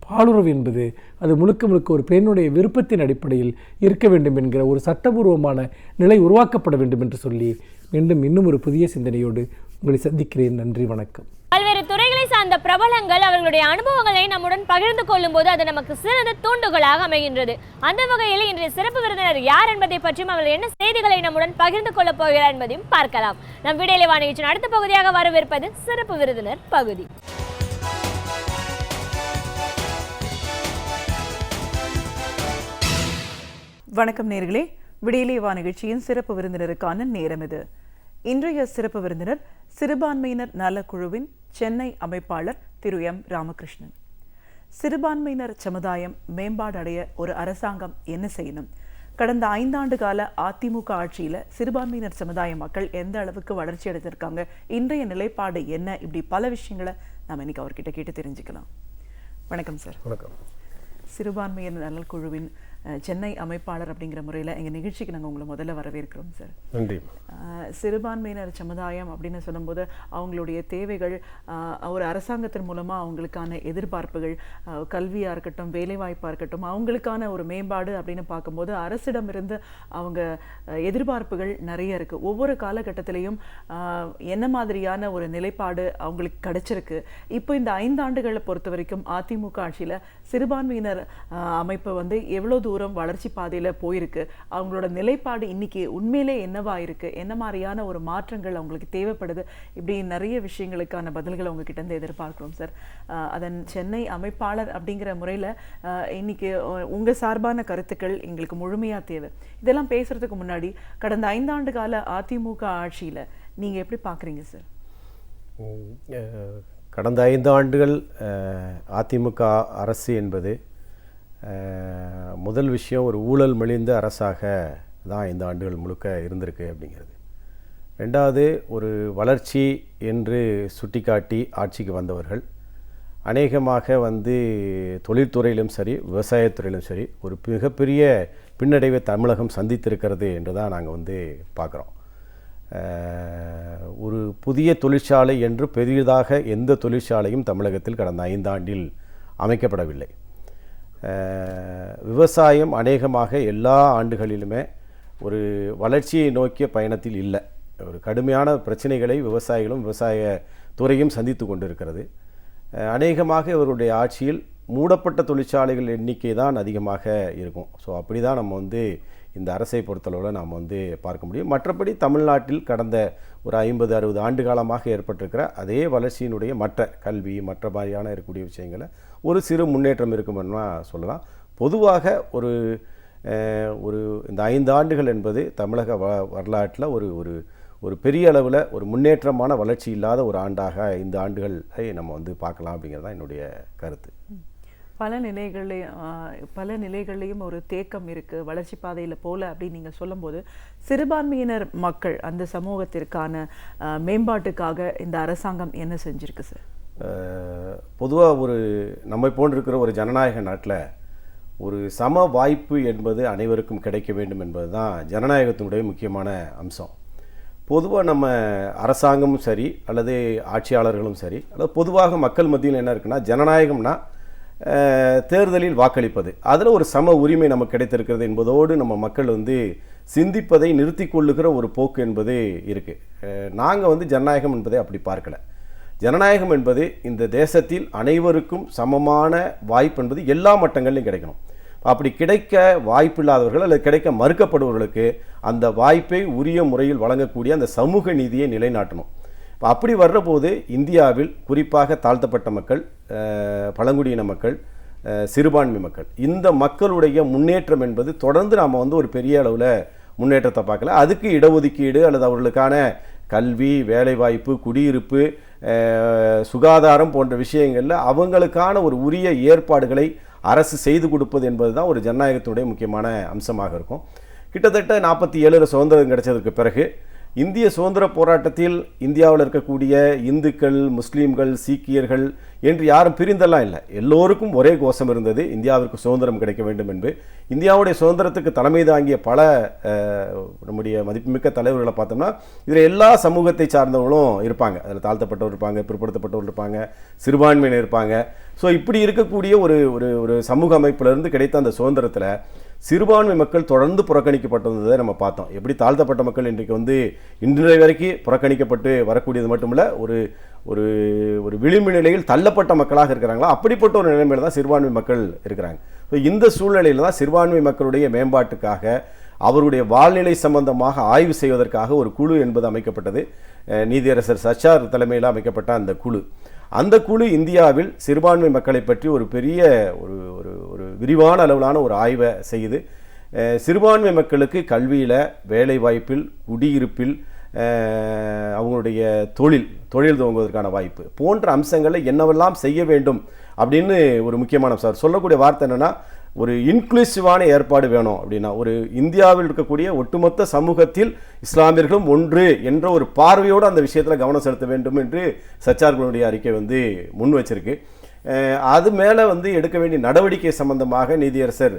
பாலுறவு என்பது அது முழுக்க முழுக்க ஒரு பெண்ணுடைய விருப்பத்தின் அடிப்படையில் இருக்க வேண்டும் என்கிற ஒரு சட்டபூர்வமான நிலை உருவாக்கப்பட வேண்டும் என்று சொல்லி மீண்டும் இன்னும் ஒரு புதிய சிந்தனையோடு உங்களை சந்திக்கிறேன். நன்றி, வணக்கம். பல்வேறு துறைகளை சார்ந்த பிரபலங்கள் அவர்களுடைய அனுபவங்களை நம்முடன் பகிர்ந்து கொள்ளும் போது அது நமக்கு சிறந்த தூண்டுகளாக அமைகின்றது. அந்த வகையில் இன்றைய சிறப்பு விருந்தினர் யார் என்பதை பற்றியும் அவர்கள் என்ன செய்திகளை நம்முடன் பகிர்ந்து கொள்ளப் போகிறார் என்பதையும் பார்க்கலாம். நம் விடையிலே வாணிகிச்சின் அடுத்த பகுதியாக வரவிருப்பது சிறப்பு விருந்தினர் பகுதி. வணக்கம் நேயர்களே, விடியலே வா நிகழ்ச்சியின் சிறப்பு விருந்தினருக்கான நேரம் இது. இன்றைய சிறப்பு விருந்தினர் சிறுபான்மையினர் நலக்குழுவின் சென்னை அமைப்பாளர் திரு எம் ராமகிருஷ்ணன். சிறுபான்மையினர் சமுதாயம் மேம்பாடு அடைய ஒரு அரசாங்கம் என்ன செய்யணும்? கடந்த 5 ஆண்டு கால அதிமுக ஆட்சியில் சிறுபான்மையினர் சமுதாய மக்கள் எந்த அளவுக்கு வளர்ச்சி அடைந்திருக்காங்க, இன்றைய நிலைப்பாடு என்ன, இப்படி பல விஷயங்களை நாம் இன்னைக்கு அவர்கிட்ட கேட்டு தெரிஞ்சுக்கலாம். வணக்கம் சார். வணக்கம். சிறுபான்மையினர் நலக்குழுவின் சென்னை அமைப்பாளர் அப்படிங்கிற முறையில் எங்கள் நிகழ்ச்சிக்கு நாங்கள் உங்களை முதல்ல வரவேற்கிறோம் சார். நன்றி. சிறுபான்மையினர் சமுதாயம் அப்படின்னு சொல்லும்போது அவங்களுடைய தேவைகள், ஒரு அரசாங்கத்தின் மூலமாக அவங்களுக்கான எதிர்பார்ப்புகள், கல்வியாக இருக்கட்டும், வேலைவாய்ப்பாக இருக்கட்டும், அவங்களுக்கான ஒரு மேம்பாடு அப்படின்னு பார்க்கும்போது அரசிடமிருந்து அவங்க எதிர்பார்ப்புகள் நிறைய இருக்குது. ஒவ்வொரு காலகட்டத்திலையும் என்ன மாதிரியான ஒரு நிலைப்பாடு அவங்களுக்கு கிடைச்சிருக்கு? இப்போ இந்த 5 ஆண்டுகளை பொறுத்த வரைக்கும் அதிமுக ஆட்சியில் சிறுபான்மையினர் அமைப்பு வந்து எவ்வளோ தூரம் வளர்ச்சி பாதையில் போயிருக்கு, அவங்களோட நிலைப்பாடு இன்னைக்கு உண்மையிலே என்னவா இருக்கு, என்ன மாதிரியான ஒரு மாற்றங்கள் அவங்களுக்கு தேவைப்படுது, இப்படி நிறைய விஷயங்களுக்கான பதில்களை உங்ககிட்ட இருந்து எதிர்பார்க்கிறோம் சார். அதன் சென்னை அமைப்பாளர் அப்படிங்கிற முறையில் இன்னைக்கு உங்கள் சார்பான கருத்துக்கள் எங்களுக்கு முழுமையாக தேவை. இதெல்லாம் பேசுறதுக்கு முன்னாடி கடந்த 5 ஆண்டு கால அதிமுக ஆட்சியில் நீங்கள் எப்படி பார்க்குறீங்க சார்? கடந்த 5 ஆண்டுகள் அதிமுக அரசு என்பது முதல் விஷயம் ஒரு ஊழல் மலிந்த அரசாக தான் 5 ஆண்டுகள் முழுக்க இருந்திருக்கு அப்படிங்கிறது. ரெண்டாவது, ஒரு வளர்ச்சி என்று சுட்டிக்காட்டி ஆட்சிக்கு வந்தவர்கள் அநேகமாக வந்து தொழில்துறையிலும் சரி விவசாயத்துறையிலும் சரி ஒரு மிகப்பெரிய பின்னடைவை தமிழகம் சந்தித்திருக்கிறது என்று தான் நாங்கள் வந்து பார்க்குறோம். ஒரு புதிய தொழிற்சாலை என்று பெரிதாக எந்த தொழிற்சாலையும் தமிழகத்தில் கடந்த 5 ஆண்டில் அமைக்கப்படவில்லை. விவசாயம் அநேகமாக எல்லா ஆண்டுகளிலுமே ஒரு வளர்ச்சியை நோக்கிய பயணத்தில் இல்லை. ஒரு கடுமையான பிரச்சனைகளை விவசாயிகளும் விவசாய துறையும் சந்தித்து கொண்டிருக்கிறது. அநேகமாக இவருடைய ஆட்சியில் மூடப்பட்ட தொழிற்சாலைகள் எண்ணிக்கை தான் அதிகமாக இருக்கும். ஸோ அப்படி தான் நம்ம வந்து இந்த அரசை பொறுத்தளவில் நாம் வந்து பார்க்க முடியும். மற்றபடி தமிழ்நாட்டில் கடந்த ஒரு 50-60 ஆண்டு காலமாக ஏற்பட்டிருக்கிற அதே வளர்ச்சியினுடைய மற்ற கல்வி மற்ற மாதிரியான இருக்கக்கூடிய விஷயங்களை ஒரு சிறு முன்னேற்றம் இருக்குமென்னா சொல்லலாம். பொதுவாக ஒரு இந்த 5 ஆண்டுகள் என்பது தமிழக வரலாற்றில் ஒரு பெரிய அளவில் ஒரு முன்னேற்றமான வளர்ச்சி இல்லாத ஒரு ஆண்டாக இந்த ஆண்டுகளை நம்ம வந்து பார்க்கலாம் அப்படிங்கிறது தான் என்னுடைய கருத்து. பல நிலைகள்லையும் ஒரு தேக்கம் இருக்கு, வளர்ச்சி பாதையில போல அப்படின்னு நீங்க சொல்லும்போது, சிறுபான்மையினர் மக்கள் அந்த சமூகத்திற்கான மேம்பாட்டுக்காக இந்த அரசாங்கம் என்ன செஞ்சிருக்கு சார்? பொதுவாக நம்மை போன்றிருக்கிற ஒரு ஜனநாயக நாட்டில் ஒரு சம வாய்ப்பு என்பது அனைவருக்கும் கிடைக்க வேண்டும் என்பது தான் ஜனநாயகத்தினுடைய முக்கியமான அம்சம். பொதுவாக நம்ம அரசாங்கமும் சரி அல்லது ஆட்சியாளர்களும் சரி அல்லது பொதுவாக மக்கள் மத்தியில் என்ன இருக்குன்னா, ஜனநாயகம்னா தேர்தலில் வாக்களிப்பது, அதில் ஒரு சம உரிமை நமக்கு கிடைத்திருக்கிறது என்பதோடு நம்ம மக்கள் சிந்திப்பதை நிறுத்தி கொள்ளுகிற ஒரு போக்கு என்பது இருக்குது. நாங்கள் ஜனநாயகம் என்பதை அப்படி பார்க்கல. ஜனநாயகம் என்பது இந்த தேசத்தில் அனைவருக்கும் சமமான வாய்ப்பு என்பது எல்லா மட்டங்களிலும் கிடைக்கணும். அப்படி கிடைக்க வாய்ப்பில்லாதவர்கள் அல்லது கிடைக்க மறுக்கப்படுபவர்களுக்கு அந்த வாய்ப்பை உரிய முறையில் வழங்கக்கூடிய அந்த சமூக நீதியை நிலைநாட்டணும். அப்படி வர்ற போது இந்தியாவில் குறிப்பாக தாழ்த்தப்பட்ட மக்கள், பழங்குடியின மக்கள், சிறுபான்மை மக்கள், இந்த மக்களுடைய முன்னேற்றம் என்பது தொடர்ந்து நாம் ஒரு பெரிய அளவில் முன்னேற்றத்தை பார்க்கல. அதுக்கு இடஒதுக்கீடு அல்லது அவர்களுக்கான கல்வி, வேலைவாய்ப்பு, குடியிருப்பு, சுகாதாரம் போன்ற விஷயங்களில் அவங்களுக்கான ஒரு உரிய ஏற்பாடுகளை அரசு செய்து கொடுப்பது என்பது தான் ஒரு ஜனநாயகத்துடைய முக்கியமான அம்சமாக இருக்கும். கிட்டத்தட்ட 47 சுதந்திரம் கிடைச்சதுக்கு பிறகு இந்திய சுதந்திர போராட்டத்தில் இந்தியாவில் இருக்கக்கூடிய இந்துக்கள், முஸ்லீம்கள், சீக்கியர்கள் என்று யாரும் பிரிந்தெல்லாம் இல்லை. எல்லோருக்கும் ஒரே கோஷம் இருந்தது, இந்தியாவிற்கு சுதந்திரம் கிடைக்க வேண்டும் என்று. இந்தியாவுடைய சுதந்திரத்துக்கு தலைமை தாங்கிய பல நம்முடைய மதிப்புமிக்க தலைவர்களை பார்த்தோம்னா இதில் எல்லா சமூகத்தை சார்ந்தவர்களும் இருப்பாங்க. அதில் தாழ்த்தப்பட்டவர் இருப்பாங்க, பிற்படுத்தப்பட்டவர் இருப்பாங்க, சிறுபான்மையினர் இருப்பாங்க. ஸோ இப்படி இருக்கக்கூடிய ஒரு சமூக அமைப்பிலிருந்து கிடைத்த அந்த சுதந்திரத்தில் சிறுபான்மை மக்கள் தொடர்ந்து புறக்கணிக்கப்பட்டிருந்ததை நம்ம பார்த்தோம். எப்படி தாழ்த்தப்பட்ட மக்கள் இன்றைக்கு இன்றைய வரைக்கும் புறக்கணிக்கப்பட்டு வரக்கூடியது மட்டுமில்ல, ஒரு விளிம்பு நிலையில் தள்ளப்பட்ட மக்களாக இருக்கிறாங்களா, அப்படிப்பட்ட ஒரு நிலைமையில் தான் சிறுபான்மை மக்கள் இருக்கிறாங்க. ஸோ இந்த சூழ்நிலையில் தான் சிறுபான்மை மக்களுடைய மேம்பாட்டுக்காக அவருடைய வாழ்நிலை சம்பந்தமாக ஆய்வு செய்வதற்காக ஒரு குழு என்பது அமைக்கப்பட்டது. நீதியரசர் சச்சார் தலைமையில் அமைக்கப்பட்ட அந்த குழு இந்தியாவில் சிறுபான்மை மக்களை பற்றி ஒரு பெரிய ஒரு விரிவான அளவிலான ஒரு ஆய்வை செய்து சிறுபான்மை மக்களுக்கு கல்வியில், வேலைவாய்ப்பில், குடியிருப்பில், அவங்களுடைய தொழில் துவங்குவதற்கான வாய்ப்பு போன்ற அம்சங்களை என்னவெல்லாம் செய்ய வேண்டும் அப்படின்னு ஒரு முக்கியமான சார் சொல்லக்கூடிய வார்த்தை என்னென்னா, ஒரு இன்க்ளூசிவான ஏற்பாடு வேணும். அப்படின்னா ஒரு இந்தியாவில் இருக்கக்கூடிய ஒட்டுமொத்த சமூகத்தில் இஸ்லாமியர்களும் ஒன்று என்ற ஒரு பார்வையோடு அந்த விஷயத்தில் கவனம் செலுத்த வேண்டும் என்று சச்சார்களுடைய அறிக்கை முன் வச்சிருக்கு. அது மேலே எடுக்க வேண்டிய நடவடிக்கை சம்பந்தமாக நீதியரசர்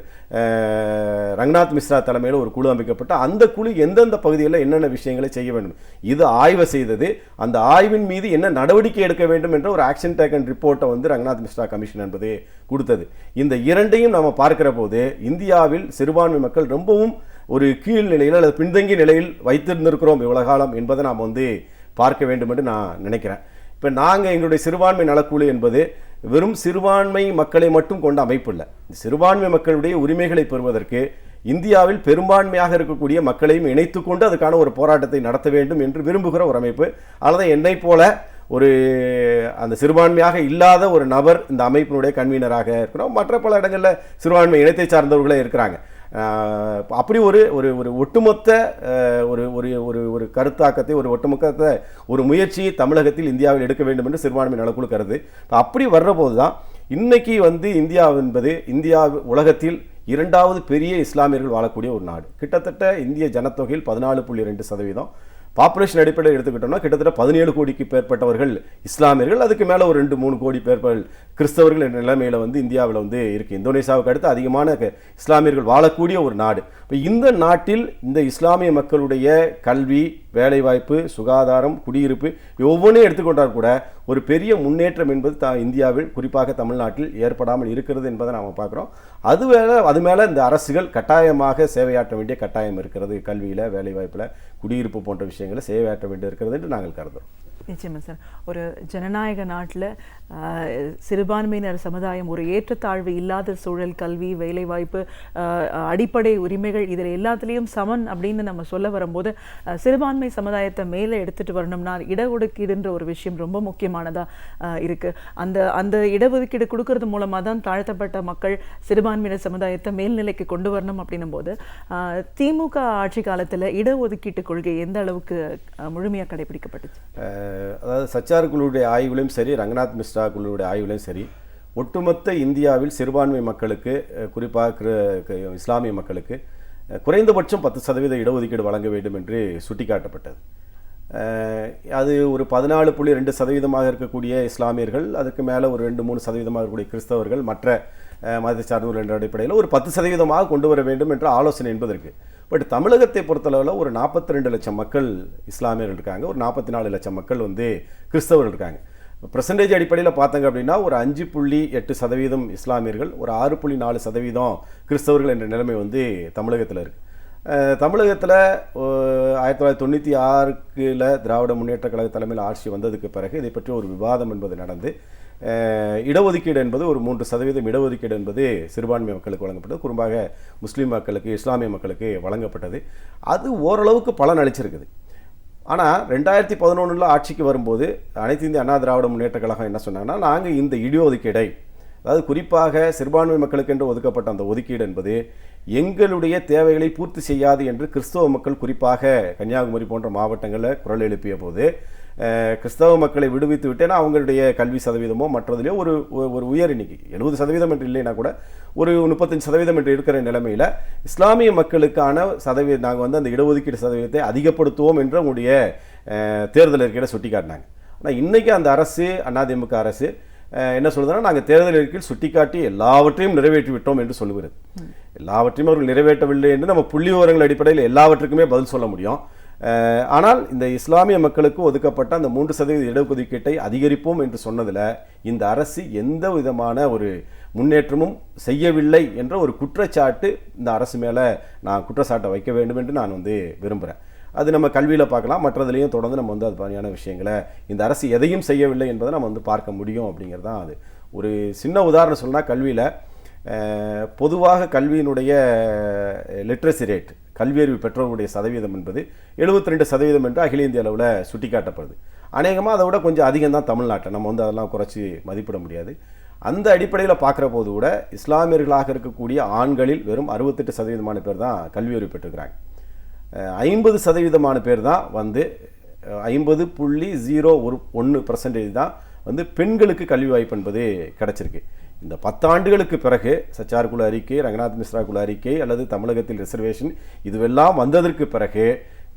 ரங்கநாத் மிஸ்ரா தலைமையில் ஒரு குழு அமைக்கப்பட்ட அந்த குழு எந்தெந்த பகுதிகளில் என்னென்ன விஷயங்களை செய்ய வேண்டும் இது ஆய்வு செய்தது. அந்த ஆய்வின் மீது என்ன நடவடிக்கை எடுக்க வேண்டும் என்ற ஒரு ஆக்ஷன் டேக்கன் ரிப்போர்ட்டை ரங்கநாத் மிஸ்ரா கமிஷன் என்பது கொடுத்தது. இந்த இரண்டையும் நாம் பார்க்கிற போது இந்தியாவில் சிறுபான்மை மக்கள் ரொம்பவும் ஒரு கீழ் நிலையில் அல்லது பின்தங்கிய நிலையில் வைத்திருந்திருக்கிறோம் இவ்வளவு காலம் என்பதை நாம் பார்க்க வேண்டும் என்று நான் நினைக்கிறேன். இப்போ நாங்கள் எங்களுடைய சிறுபான்மை நலக்குழு என்பது வெறும் சிறுபான்மை மக்களை மட்டும் கொண்ட அமைப்பு இல்லை. சிறுபான்மை மக்களுடைய உரிமைகளை பெறுவதற்கு இந்தியாவில் பெரும்பான்மையாக இருக்கக்கூடிய மக்களையும் இணைத்து கொண்டு அதுக்கான ஒரு போராட்டத்தை நடத்த வேண்டும் என்று விரும்புகிற ஒரு அமைப்பு. அல்லது என்னை போல அந்த சிறுபான்மையாக இல்லாத ஒரு நபர் இந்த அமைப்பினுடைய கன்வீனராக இருக்கிறோம். மற்ற பல இடங்களில் சிறுபான்மை இனத்தை சார்ந்தவர்களே இருக்கிறாங்க. அப்படி ஒரு ஒட்டுமொத்த ஒரு கருத்தாக்கத்தை, ஒரு ஒட்டுமொத்த ஒரு முயற்சியை தமிழகத்தில் இந்தியாவில் எடுக்க வேண்டும் என்று சிறுபான்மை நலக்குழு கருது. அப்படி வர்ற போது தான் இன்னைக்கு இந்தியா என்பது உலகத்தில் 2வது பெரிய இஸ்லாமியர்கள் வாழக்கூடிய ஒரு நாடு. கிட்டத்தட்ட இந்திய ஜனத்தொகையில் 14.2%. பாப்புலேஷன் அடிப்படையில் எடுத்துக்கிட்டோம்னா கிட்டத்தட்ட 17 கோடிக்கு மேற்பட்டவர்கள் இஸ்லாமியர்கள், அதுக்கு மேலே ஒரு 2-3 கோடி பேர்கள் கிறிஸ்தவர்கள் என்ற நிலைமையில் இந்தியாவில் இருக்குது. இந்தோனேசியாவுக்கு அடுத்து அதிகமான இஸ்லாமியர்கள் வாழக்கூடிய ஒரு நாடு. இப்போ இந்த நாட்டில் இந்த இஸ்லாமிய மக்களுடைய கல்வி, வேலைவாய்ப்பு, சுகாதாரம், குடியிருப்பு ஒவ்வொன்றையும் எடுத்துக்கொண்டால் கூட ஒரு பெரிய முன்னேற்றம் என்பது இந்தியாவில் குறிப்பாக தமிழ்நாட்டில் ஏற்படாமல் இருக்கிறது என்பதை நாம் பார்க்குறோம். அது மேலே இந்த அரசுகள் கட்டாயமாக சேவையாற்ற வேண்டிய கட்டாயம் இருக்கிறது. கல்வியில், வேலைவாய்ப்பில், குடியிருப்பு போன்ற விஷயங்களை சேவையாற்ற வேண்டி இருக்கிறது என்று நாங்கள் கருதுகிறோம். நிச்சயமா சார். ஒரு ஜனநாயக நாட்டில் சிறுபான்மையினர் சமுதாயம் ஒரு ஏற்றத்தாழ்வு இல்லாத சூழல், கல்வி, வேலைவாய்ப்பு, அடிப்படை உரிமைகள் இதில் எல்லாத்துலேயும் சமன் அப்படின்னு நம்ம சொல்ல வரும்போது சிறுபான்மை சமுதாயத்தை மேலே எடுத்துகிட்டு வரணும்னா இடஒதுக்கீடுன்ற ஒரு விஷயம் ரொம்ப முக்கியமானதாக இருக்குது. அந்த இடஒதுக்கீடு கொடுக்கறது மூலமாக தான் தாழ்த்தப்பட்ட மக்கள் சிறுபான்மையினர் சமுதாயத்தை மேல்நிலைக்கு கொண்டு வரணும் அப்படின்னும் போது திமுக ஆட்சி காலத்தில் இடஒதுக்கீட்டு கொள்கை எந்த அளவுக்கு முழுமையாக கடைபிடிக்கப்பட்டுச்சு? அதாவது சச்சார் குழுவுடைய ஆய்வுலையும் சரி, ரங்கநாத் மிஸ்ரா குழுவுடைய ஆய்வுலையும் சரி, ஒட்டுமொத்த இந்தியாவில் சிறுபான்மை மக்களுக்கு குறிப்பாக இஸ்லாமிய மக்களுக்கு குறைந்தபட்சம் 10% இடஒதுக்கீடு வழங்க வேண்டும் என்று சுட்டிக்காட்டப்பட்டது. அது ஒரு 14.2% இருக்கக்கூடிய இஸ்லாமியர்கள், அதுக்கு மேலே ஒரு 2-3% இருக்கக்கூடிய கிறிஸ்தவர்கள், மற்ற மதத்தை சார்ந்தவர்கள் என்ற அடிப்படையில் ஒரு 10% கொண்டு வர வேண்டும் என்ற ஆலோசனை என்பது இருக்குது. பட் தமிழகத்தை பொறுத்தளவில் ஒரு 42 லட்சம் மக்கள் இஸ்லாமியர்கள் இருக்காங்க, ஒரு 44 லட்சம் மக்கள் கிறிஸ்தவர்கள் இருக்காங்க. பெர்சன்டேஜ் அடிப்படையில் பார்த்தாங்க அப்படின்னா ஒரு 5.8% இஸ்லாமியர்கள், ஒரு 6.4% கிறிஸ்தவர்கள் என்ற நிலைமை தமிழகத்தில் இருக்குது. தமிழகத்தில் 1996 திராவிட முன்னேற்ற கழக தலைமையில் ஆட்சி வந்ததுக்கு பிறகு இதை பற்றி ஒரு விவாதம் என்பது நடந்து இடஒதுக்கீடு என்பது ஒரு 3% இடஒதுக்கீடு என்பது சிறுபான்மை மக்களுக்கு வழங்கப்பட்டது, குறிப்பாக முஸ்லீம் மக்களுக்கு, இஸ்லாமிய மக்களுக்கு வழங்கப்பட்டது. அது ஓரளவுக்கு பலன் அளிச்சிருக்குது. ஆனால் 2011 ஆட்சிக்கு வரும்போது அனைத்து இந்திய அண்ணா திராவிட முன்னேற்ற கழகம் என்ன சொன்னாங்கன்னா, நாங்கள் இந்த இடஒதுக்கீடை, அதாவது குறிப்பாக சிறுபான்மை மக்களுக்கு என்று ஒதுக்கப்பட்ட அந்த ஒதுக்கீடு என்பது எங்களுடைய தேவைகளை பூர்த்தி செய்யாது என்று கிறிஸ்தவ மக்கள் குறிப்பாக கன்னியாகுமரி போன்ற மாவட்டங்களில் குரல் எழுப்பிய போது கிறிஸ்தவ மக்களை விடுவித்து விட்டேன்னா அவங்களுடைய கல்வி சதவீதமோ மற்றதுலேயோ ஒரு உயர் எண்ணிக்கை 70% என்று இல்லைன்னா கூட ஒரு 35% என்று இருக்கிற நிலைமையில் இஸ்லாமிய மக்களுக்கான சதவீதம் நாங்கள் அந்த இடஒதுக்கீடு சதவீதத்தை அதிகப்படுத்துவோம் என்று உங்களுடைய தேர்தல் அறிக்கையில் சுட்டி காட்டினாங்க. ஆனால் இன்றைக்கி அந்த அரசு, அதிமுக அரசு என்ன சொல்லுதுன்னா, நாங்கள் தேர்தல் அறிக்கையில் சுட்டிக்காட்டி எல்லாவற்றையும் நிறைவேற்றி விட்டோம் என்று சொல்லுகிறது. எல்லாவற்றையும் அவர்கள் நிறைவேற்றவில்லை என்று நம்ம புள்ளி விவரங்கள் அடிப்படையில் எல்லாவற்றுக்குமே பதில் சொல்ல முடியும். ஆனால் இந்த இஸ்லாமிய மக்களுக்கு ஒதுக்கப்பட்ட அந்த 3% இடஒதுக்கீட்டை அதிகரிப்போம் என்று சொன்னதில் இந்த அரசு எந்த விதமான ஒரு முன்னேற்றமும் செய்யவில்லை என்ற ஒரு குற்றச்சாட்டு இந்த அரசு மேலே நான் குற்றச்சாட்டை வைக்க வேண்டும் என்று நான் விரும்புகிறேன். அது நம்ம கல்வியில் பார்க்கலாம், மற்றதுலேயும் தொடர்ந்து நம்ம அது மாதிரியான விஷயங்களை இந்த அரசு எதையும் செய்யவில்லை என்பதை நம்ம பார்க்க முடியும் அப்படிங்கிறது தான். அது ஒரு சின்ன உதாரணம் சொன்னால், கல்வியில் பொதுவாக கல்வியினுடைய லிட்ரஸி ரேட், கல்வியறிவு பெற்றோருடைய சதவீதம் என்பது 72% என்று அகில இந்திய அளவில் சுட்டிக்காட்டப்படுது. அநேகமாக அதை விட கொஞ்சம் அதிகம் தான் தமிழ்நாட்டில். நம்ம அதெல்லாம் குறைச்சி மதிப்பிட முடியாது. அந்த அடிப்படையில் பார்க்குற போது கூட இஸ்லாமியர்களாக இருக்கக்கூடிய ஆண்களில் வெறும் 68% பேர் தான் கல்வியறிவு பெற்றிருக்கிறாங்க. 50% பேர் தான் 50.01% தான் பெண்களுக்கு கல்வி வாய்ப்பு என்பது கிடைச்சிருக்கு. இந்த 10 ஆண்டுகளுக்கு பிறகு சச்சார் குழு அறிக்கை, ரங்கநாத் மிஸ்ரா குழு அறிக்கை அல்லது தமிழகத்தில் ரிசர்வேஷன் இதுவெல்லாம் வந்ததற்கு பிறகு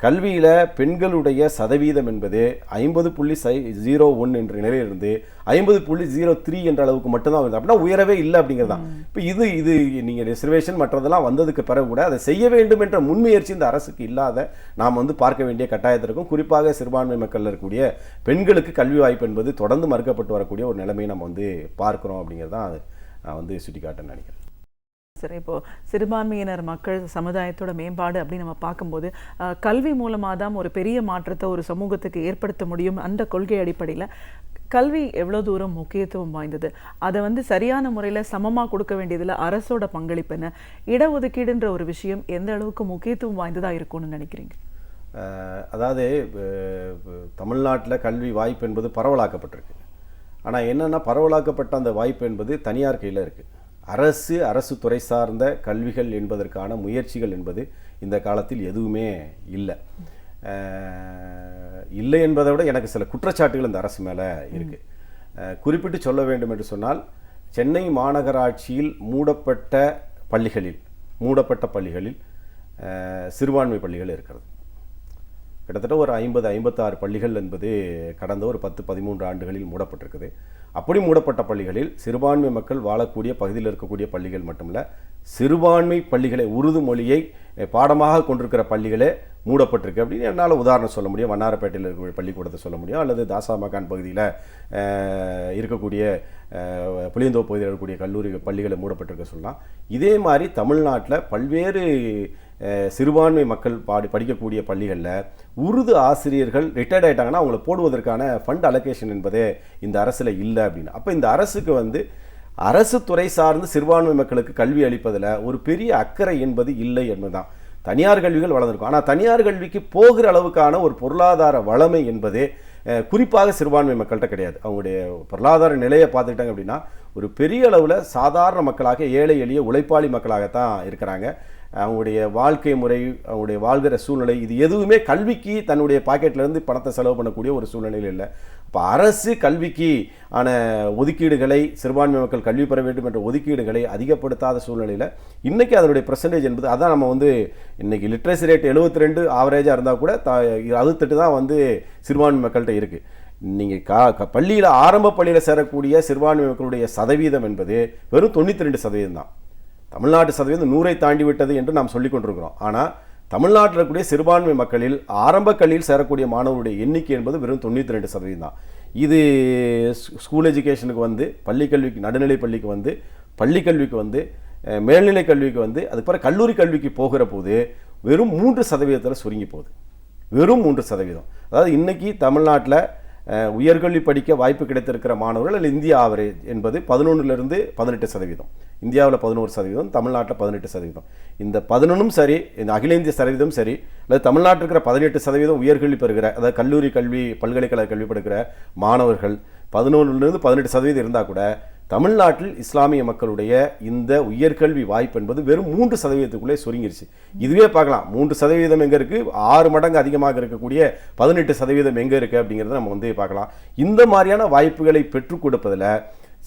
கல்வியில் பெண்களுடைய சதவீதம் என்பது 50.01 என்ற நிலையிலிருந்து 50.03 என்ற அளவுக்கு மட்டும்தான் வருது. அப்படின்னா உயரவே இல்லை அப்படிங்கிறது தான். இப்போ இது நீங்கள் ரிசர்வேஷன் மற்றதெல்லாம் வந்ததுக்கு பிறகு கூட அதை செய்ய வேண்டும் என்ற முன்முயற்சி இந்த அரசுக்கு இல்லாத நாம் பார்க்க வேண்டிய கட்டாயத்திற்கும், குறிப்பாக சிறுபான்மை மக்களில் இருக்கக்கூடிய பெண்களுக்கு கல்வி வாய்ப்பு என்பது தொடர்ந்து மறுக்கப்பட்டு வரக்கூடிய ஒரு நிலைமையை நம்ம பார்க்குறோம் அப்படிங்கிறது தான் நான் சுட்டிக்காட்டேன்னு நினைக்கிறேன். சரி, இப்போது சிறுபான்மையினர் மக்கள் சமுதாயத்தோட மேம்பாடு அப்படின்னு நம்ம பார்க்கும்போது கல்வி மூலமாக தான் ஒரு பெரிய மாற்றத்தை ஒரு சமூகத்துக்கு ஏற்படுத்த முடியும். அந்த கொள்கை அடிப்படையில் கல்வி எவ்வளோ தூரம் முக்கியத்துவம் வாய்ந்தது, அதை சரியான முறையில் சமமாக கொடுக்க வேண்டியதில் அரசோட பங்களிப்பு என்ன, இடஒதுக்கீடுன்ற ஒரு விஷயம் எந்த அளவுக்கு முக்கியத்துவம் வாய்ந்ததாக இருக்கும்னு நினைக்கிறீங்க? அதாவது தமிழ்நாட்டில் கல்வி வாய்ப்பு என்பது பரவலாக்கப்பட்டிருக்கு. ஆனால் என்னென்னா, பரவலாக்கப்பட்ட அந்த வாய்ப்பு என்பது தனியார் கையில் இருக்குது. அரசு துறை சார்ந்த கல்விகள் என்பதற்கான முயற்சிகள் என்பது இந்த காலத்தில் எதுவுமே இல்லை என்பதை விட எனக்கு சில குற்றச்சாட்டுகள் இந்த அரசு மேலே இருக்குது. குறிப்பிட்டு சொல்ல வேண்டும் என்று சொன்னால், சென்னை மாநகராட்சியில் மூடப்பட்ட பள்ளிகளில் சிறுபான்மை பள்ளிகள் இருக்கிறது. கிட்டத்தட்ட ஒரு 50-56 பள்ளிகள் என்பது கடந்த ஒரு 10-13 ஆண்டுகளில் மூடப்பட்டிருக்குது. அப்படி மூடப்பட்ட பள்ளிகளில் சிறுபான்மை மக்கள் வாழக்கூடிய பகுதியில் இருக்கக்கூடிய பள்ளிகள் மட்டுமல்ல, சிறுபான்மை பள்ளிகளை, உருது மொழியை பாடமாக கொண்டிருக்கிற பள்ளிகளே மூடப்பட்டிருக்கு அப்படின்னு என்னால் உதாரணம் சொல்ல முடியும். வண்ணாரப்பேட்டையில் இருக்கக்கூடிய பள்ளிக்கூடத்தை சொல்ல முடியும், அல்லது தாசா மகான் பகுதியில் இருக்கக்கூடிய புளியந்தோப்பு பகுதியில் இருக்கக்கூடிய பள்ளிகளை மூடப்பட்டிருக்க சொல்லலாம். இதே மாதிரி தமிழ்நாட்டில் பல்வேறு சிறுபான்மை மக்கள் படிக்கக்கூடிய பள்ளிகளில் உருது ஆசிரியர்கள் ரிட்டையர்ட் ஆகிட்டாங்கன்னா அவங்கள போடுவதற்கான ஃபண்ட் அலோகேஷன் என்பதே இந்த அரசில் இல்லை அப்படின்னு. அப்போ இந்த அரசுக்கு அரசு துறை சார்ந்து சிறுபான்மை மக்களுக்கு கல்வி அளிப்பதில் ஒரு பெரிய அக்கறை என்பது இல்லை என்பதுதான். தனியார் கல்விகள் வளர்ந்துருக்கும், ஆனால் தனியார் கல்விக்கு போகிற அளவுக்கான ஒரு பொருளாதார வளமை என்பது குறிப்பாக சிறுபான்மை மக்கள்கிட்ட கிடையாது. அவங்களுடைய பொருளாதார நிலையை பார்த்துக்கிட்டாங்க அப்படின்னா ஒரு பெரிய அளவில் சாதாரண மக்களாக, ஏழை எளிய உழைப்பாளி மக்களாகத்தான் இருக்கிறாங்க. அவங்களுடைய வாழ்க்கை முறை, அவங்களுடைய வாழ்கிற சூழ்நிலை, இது எதுவுமே கல்விக்கு தன்னுடைய பாக்கெட்லேருந்து பணத்தை செலவு பண்ணக்கூடிய ஒரு சூழ்நிலையில் இல்லை. இப்போ அரசு கல்விக்கு ஆன ஒதுக்கீடுகளை, சிறுபான்மை மக்கள் கல்வி பெற வேண்டும் என்ற ஒதுக்கீடுகளை அதிகப்படுத்தாத சூழ்நிலையில் இன்றைக்கி அதனுடைய பர்சன்டேஜ் என்பது அதான். நம்ம வந்து இன்றைக்கி லிட்ரேசி ரேட் 72 ஆவரேஜாக இருந்தால் கூட 68 தான் வந்து சிறுபான்மை மக்கள்கிட்ட இருக்குது. நீங்கள் பள்ளியில் ஆரம்ப பள்ளியில் சேரக்கூடிய சிறுபான்மை மக்களுடைய சதவீதம் என்பது வெறும் 92% தான். தமிழ்நாட்டு சதவீதம் 100ஐ தாண்டி விட்டது என்று நாம் சொல்லிக் கொண்டிருக்கிறோம். ஆனால் தமிழ்நாட்டில் இருக்கக்கூடிய சிறுபான்மை மக்களில் ஆரம்ப கல்வியில் சேரக்கூடிய மாணவருடைய எண்ணிக்கை என்பது வெறும் 92% தான். இது ஸ்கூல் எஜுகேஷனுக்கு வந்து, பள்ளிக்கல்விக்கு, நடுநிலை பள்ளிக்கு வந்து, பள்ளிக்கல்விக்கு வந்து, மேல்நிலை கல்விக்கு வந்து, அதுக்கப்புறம் கல்லூரி கல்விக்கு போகிற போது வெறும் 3% சுருங்கி போகுது. வெறும் 3%. அதாவது இன்றைக்கி தமிழ்நாட்டில் உயர்கல்வி படிக்க வாய்ப்பு கிடைத்திருக்கிற மாணவர்கள் அல்லது இந்திய ஆவரேஜ் என்பது 11லிருந்து 18%. இந்தியாவில் 11%, தமிழ்நாட்டில் 18%. இந்த 11ம் சரி, இந்த அகில இந்திய சதவீதம் சரி, அல்லது தமிழ்நாட்டில் இருக்கிற 18% உயர்கல்வி பெறுகிற, அதாவது கல்லூரி கல்வி, பல்கலைக்கழக கல்வி பெறுகிற மாணவர்கள் 11லிருந்து 18% இருந்தால் கூட தமிழ்நாட்டில் இஸ்லாமிய மக்களுடைய இந்த உயர்கல்வி வாய்ப்பு என்பது வெறும் 3%க்குள்ளே சுருங்கிருச்சு. இதுவே பார்க்கலாம், 3% எங்கே இருக்குது, 6 மடங்கு அதிகமாக இருக்கக்கூடிய 18% எங்கே இருக்குது அப்படிங்கிறத நம்ம வந்து பார்க்கலாம். இந்த மாதிரியான வாய்ப்புகளை பெற்றுக் கொடுப்பதில்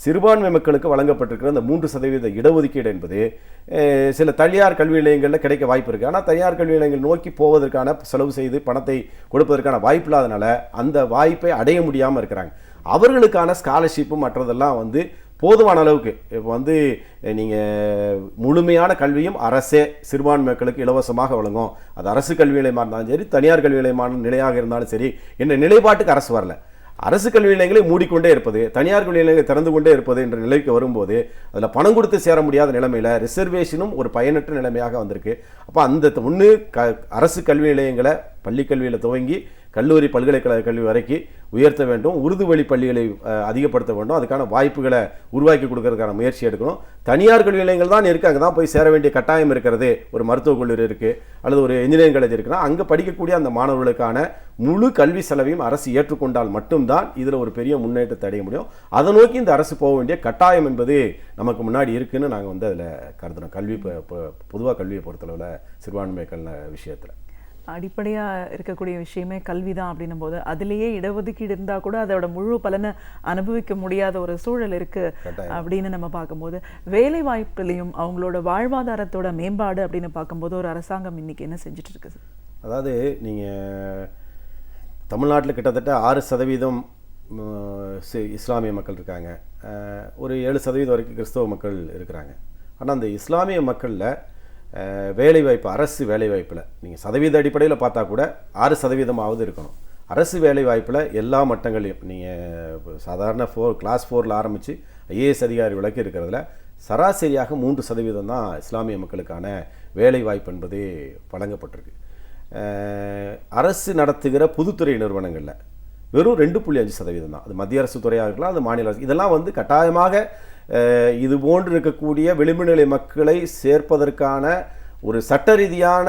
சிறுபான்மை மக்களுக்கு வழங்கப்பட்டிருக்கிற அந்த 3% இடஒதுக்கீடு என்பது சில தனியார் கல்வி நிலையங்களில் கிடைக்க வாய்ப்பு இருக்குது. ஆனால் தனியார் கல்வி நிலையங்கள் நோக்கி போவதற்கான, செலவு செய்து பணத்தை கொடுப்பதற்கான வாய்ப்பு இல்லாதனால அந்த வாய்ப்பை அடைய முடியாமல் இருக்கிறாங்க. அவர்களுக்கான ஸ்காலர்ஷிப்பும் மற்றதெல்லாம் வந்து போதுமான அளவுக்கு இப்போ வந்து நீங்கள் முழுமையான கல்வியும் அரசே சிறுபான்மை மக்களுக்கு இலவசமாக வழங்கும். அது அரசு கல்வி நிலையமாக இருந்தாலும் சரி, தனியார் கல்வி நிலையாக இருந்தாலும் சரி என்ற நிலைப்பாட்டுக்கு அரசு வரல. அரசு கல்வி நிலையங்களை மூடிக்கொண்டே இருப்பது, தனியார் கல்வி நிலையங்களை திறந்து கொண்டே இருப்பது என்ற நிலைக்கு வரும்போது அதில் பணம் கொடுத்து சேர முடியாத நிலைமையில் ரிசர்வேஷனும் ஒரு பயனற்ற நிலைமையாக வந்திருக்கு. அப்போ அந்த ஒன்று அரசு கல்வி நிலையங்களை பள்ளிக்கல்வியில் துவங்கி கல்லூரி பல்கலைக்கழக கல்வி வரைக்கும் உயர்த்த வேண்டும். உருது வழி பள்ளிகளை அதிகப்படுத்த வேண்டும். அதுக்கான வாய்ப்புகளை உருவாக்கி கொடுக்கறதுக்கான முயற்சி எடுக்கணும். தனியார் கல்வி நிலையங்கள் தான் இருக்குது, அங்கே தான் போய் சேர வேண்டிய கட்டாயம் இருக்கிறது. ஒரு மருத்துவக் கல்லூரி இருக்குது அல்லது ஒரு இன்ஜினியரிங் காலேஜ் இருக்குன்னா அங்கே படிக்கக்கூடிய அந்த மாணவர்களுக்கான முழு கல்வி செலவையும் அரசு ஏற்றுக்கொண்டால் மட்டும்தான் இதில் ஒரு பெரிய முன்னேற்றத்தை அடைய முடியும். அதை நோக்கி இந்த அரசு போக வேண்டிய கட்டாயம் என்பது நமக்கு முன்னாடி இருக்குன்னு நாங்கள் வந்து அதில் கருதுனோம். கல்வி பொதுவாக கல்வியை பொறுத்தளவில் சிறுபான்மை மக்கள் விஷயத்தில் அடிப்படையாக இருக்கக்கூடிய விஷயமே கல்வி தான் அப்படின்னும் போது அதிலேயே இடஒதுக்கீடு இருந்தால் கூட அதோட முழு பலனை அனுபவிக்க முடியாத ஒரு சூழல் இருக்குது அப்படின்னு நம்ம பார்க்கும்போது, வேலை வாய்ப்புலையும் அவங்களோட வாழ்வாதாரத்தோட மேம்பாடு அப்படின்னு பார்க்கும்போது ஒரு அரசாங்கம் இன்னைக்கு என்ன செஞ்சுட்டு இருக்குது? அதாவது நீங்கள் தமிழ்நாட்டில் கிட்டத்தட்ட 6% இஸ்லாமிய மக்கள் இருக்காங்க, ஒரு 7% வரைக்கும் கிறிஸ்தவ மக்கள் இருக்கிறாங்க. ஆனால் அந்த இஸ்லாமிய மக்களில் வேலைவாய்ப்பு, அரசு வேலைவாய்ப்பில் நீங்கள் சதவீத அடிப்படையில் பார்த்தா கூட 6% இருக்கணும். அரசு வேலைவாய்ப்பில் எல்லா மட்டங்களையும் நீங்கள் சாதாரண கிளாஸ் 4ல் ஆரம்பித்து ஐஏஎஸ் அதிகாரி விளக்கி இருக்கிறதுல சராசரியாக 3% தான் இஸ்லாமிய மக்களுக்கான வேலைவாய்ப்பு என்பது வழங்கப்பட்டிருக்கு. அரசு நடத்துகிற பொதுத்துறை நிறுவனங்களில் வெறும் 2.5% தான். அது மத்திய அரசு துறையாக இருக்கலாம், அது மாநில அரசு. இதெல்லாம் வந்து கட்டாயமாக இது போன்று இருக்கக்கூடிய விளிம்பு நிலை மக்களை சேர்ப்பதற்கான ஒரு சட்ட ரீதியான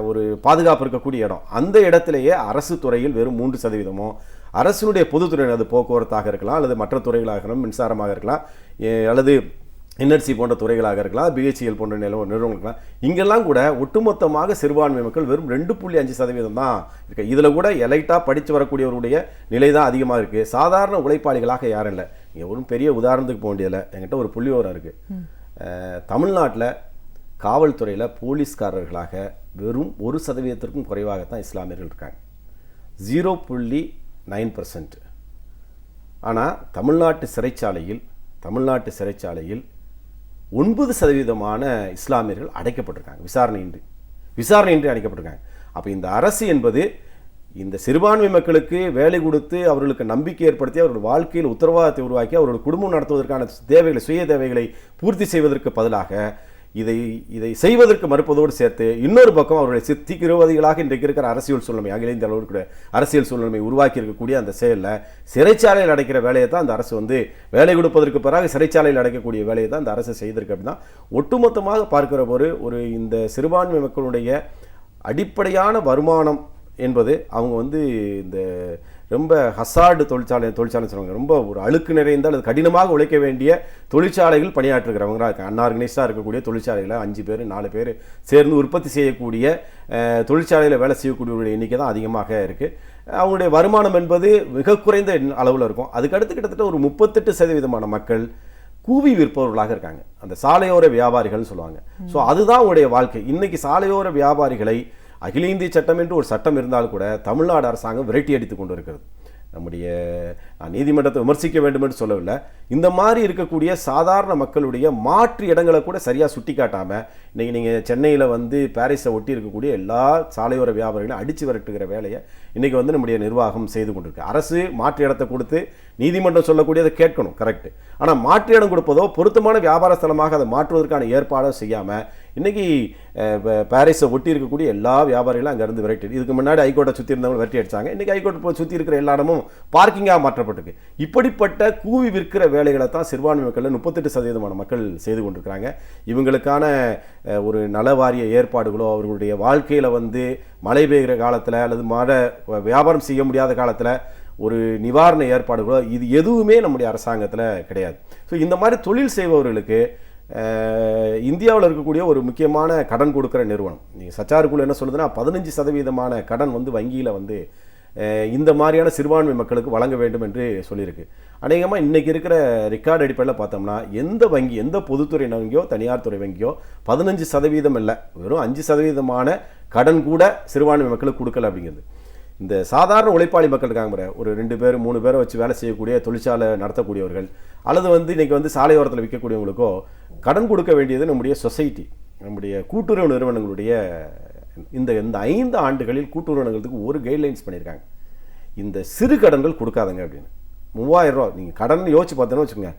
ஒரு பாதுகாப்பு இருக்கக்கூடிய இடம். அந்த இடத்திலேயே அரசு துறையில் வெறும் 3%, அரசினுடைய பொதுத்துறை, அது போக்குவரத்தாக இருக்கலாம் அல்லது மற்ற துறைகளாக இருக்கலாம், மின்சாரமாக இருக்கலாம் அல்லது என்ஆர்சி போன்ற துறைகளாக இருக்கலாம், பிஹெச்எல் போன்ற நிறுவனங்கள் இருக்கலாம். இங்கெல்லாம் கூட ஒட்டுமொத்தமாக சிறுபான்மை மக்கள் வெறும் 2.5% தான் இருக்குது. இதில் கூட எலைட்டாக படித்து வரக்கூடியவருடைய நிலை தான் அதிகமாக இருக்குது. சாதாரண உழைப்பாளிகளாக யாரும் இல்லை. இங்கே ஒரு பெரிய உதாரணத்துக்கு போக வேண்டியதில்லை. என்கிட்ட ஒரு புள்ளிவிவரம் இருக்குது. தமிழ்நாட்டில் காவல்துறையில் போலீஸ்காரர்களாக வெறும் 1%க்கும் குறைவாகத்தான் இஸ்லாமியர்கள் இருக்காங்க, 0.9%. ஆனால் தமிழ்நாட்டு சிறைச்சாலையில் 9% இஸ்லாமியர்கள் அடைக்கப்பட்டிருக்காங்க, விசாரணையின்றி அடைக்கப்பட்டிருக்காங்க. அப்போ இந்த அரசு என்பது இந்த சிறுபான்மை மக்களுக்கு வேலை கொடுத்து அவர்களுக்கு நம்பிக்கை ஏற்படுத்தி அவர்கள் வாழ்க்கையில் உத்தரவாதத்தை உருவாக்கி அவர்கள் குடும்பம் நடத்துவதற்கான தேவைகளை, சுய தேவைகளை பூர்த்தி செய்வதற்கு பதிலாக இதை செய்வதற்கு மறுப்பதோடு சேர்த்து இன்னொரு பக்கம் அவர்களை தீவிரவாதிகளாக இன்றைக்கு இருக்கிற அரசியல் சூழ்நிலை, அகில இந்திய அளவுக்கு அரசியல் சூழ்நிலை உருவாக்கி இருக்கக்கூடிய அந்த செயலில் சிறைச்சாலையில் அடைக்கிற வேலையை தான் அந்த அரசு வந்து வேலை கொடுப்பதற்கு பிறகு சிறைச்சாலையில் அடைக்கக்கூடிய வேலையை தான் இந்த அரசு செய்திருக்கு. அப்படின்னா ஒட்டுமொத்தமாக பார்க்கிற ஒரு இந்த சிறுபான்மை மக்களுடைய அடிப்படையான வருமானம் என்பது அவங்க வந்து இந்த ரொம்ப ஹசார்டு தொழிற்சாலை சொல்லுவாங்க, ரொம்ப ஒரு அழுக்கு நிறைந்த அல்லது கடினமாக உழைக்க வேண்டிய தொழிற்சாலைகள் பணியாற்றுகிறவங்க இருக்காங்க. அன்ஆர்கனைஸ்டாக இருக்கக்கூடிய தொழிற்சாலைகளை 5 பேர் 4 பேர் சேர்ந்து உற்பத்தி செய்யக்கூடிய தொழிற்சாலையில் வேலை செய்யக்கூடியவருடைய எண்ணிக்கை தான் அதிகமாக இருக்குது. அவங்களுடைய வருமானம் என்பது மிக குறைந்த அளவில் இருக்கும். அதுக்கடுத்து கிட்டத்தட்ட ஒரு 38% மக்கள் கூவி விற்பவர்களாக இருக்காங்க, அந்த சாலையோர வியாபாரிகள்னு சொல்லுவாங்க. ஸோ அதுதான் அவங்களுடைய வாழ்க்கை. இன்னைக்கு சாலையோர வியாபாரிகளை அகில இந்திய சட்டம் என்று ஒரு சட்டம் இருந்தாலும் கூட தமிழ்நாடு அரசாங்கம் விரட்டி அடித்து கொண்டு இருக்கிறது. நம்முடைய நீதிமன்றத்தை விமர்சிக்க வேண்டும் என்று சொல்லவில்லை, இந்த மாதிரி இருக்கக்கூடிய சாதாரண மக்களுடைய மாற்று இடங்களை கூட சரியாக சுட்டி காட்டாமல் இன்றைக்கி நீங்கள் சென்னையில் வந்து பாரிஸை ஒட்டி இருக்கக்கூடிய எல்லா சாலையோர வியாபாரிகளையும் அடித்து விரட்டுகிற வேலையை இன்றைக்கி வந்து நம்முடைய நிர்வாகம் செய்து கொண்டிருக்கு. அரசு மாற்று இடத்தை கொடுத்து நீதிமன்றம் சொல்லக்கூடியதை கேட்கணும், கரெக்டு. ஆனால் மாற்று இடம் கொடுப்பதோ பொருத்தமான வியாபார ஸ்தலமாக அதை மாற்றுவதற்கான ஏற்பாடோ செய்யாமல் இன்றைக்கி பாரிஸை ஒட்டி இருக்கக்கூடிய எல்லா வியாபாரிகளும் அங்கேருந்து விரட்டி, இதுக்கு முன்னாடி ஹைகோர்ட்டை சுற்றி இருந்தவங்க விரட்டி அடித்தாங்க, இன்றைக்கி ஹைகோர்ட் சுற்றி இருக்கிற எல்லா இடமும் பார்க்கிங்காக மாற்றப்பட்டிருக்கு. இப்படிப்பட்ட கூவி விற்கிற வேலைகளை தான் சிறுபான்மை மக்களில் 38% மக்கள் செய்து கொண்டிருக்கிறாங்க. இவங்களுக்கான ஒரு நலவாரிய ஏற்பாடுகளோ அவர்களுடைய வாழ்க்கையில் வந்து மழை பெய்கிற காலத்தில் அல்லது வியாபாரம் செய்ய முடியாத காலத்தில் ஒரு நிவாரண ஏற்பாடுகளோ இது எதுவுமே நம்முடைய அரசாங்கத்தில் கிடையாது. ஸோ இந்த மாதிரி தொழில் செய்பவர்களுக்கு இந்தியாவில் இருக்கக்கூடிய ஒரு முக்கியமான கடன் கொடுக்குற நிறுவனம், நீங்கள் சச்சாருக்குள்ள என்ன சொல்லுதுன்னா 15% கடன் வந்து வங்கியில் வந்து இந்த மாதிரியான சிறுபான்மை மக்களுக்கு வழங்க வேண்டும் என்று சொல்லியிருக்கு. அநேகமாக இன்றைக்கி இருக்கிற ரெக்கார்டு அடிப்படையில் பார்த்தோம்னா எந்த வங்கி, எந்த பொதுத்துறை வங்கியோ தனியார் துறை வங்கியோ 15% இல்லை, வெறும் 5% கடன் கூட சிறுபான்மை மக்களுக்கு கொடுக்கல அப்படிங்கிறது. இந்த சாதாரண உழைப்பாளி மக்கள் இருக்காங்க, ஒரு 2 பேர் 3 பேரை வச்சு வேலை செய்யக்கூடிய தொழிற்சாலை நடத்தக்கூடியவர்கள் அல்லது வந்து இன்றைக்கி வந்து சாலையோரத்தில் விற்கக்கூடியவங்களுக்கோ கடன் கொடுக்க வேண்டியது நம்முடைய சொசைட்டி, நம்முடைய கூட்டுறவு நிறுவனங்களுடைய இந்த 5 ஆண்டுகளில் கூட்டுறவு நிறுவனங்களுக்கு ஒரு கைட்லைன்ஸ் பண்ணியிருக்காங்க, இந்த சிறு கடன்கள் கொடுக்காதங்க அப்படின்னு. 3000 ரூபா நீங்கள் கடன் யோசிச்சு பார்த்தோன்னு வச்சுக்கோங்க.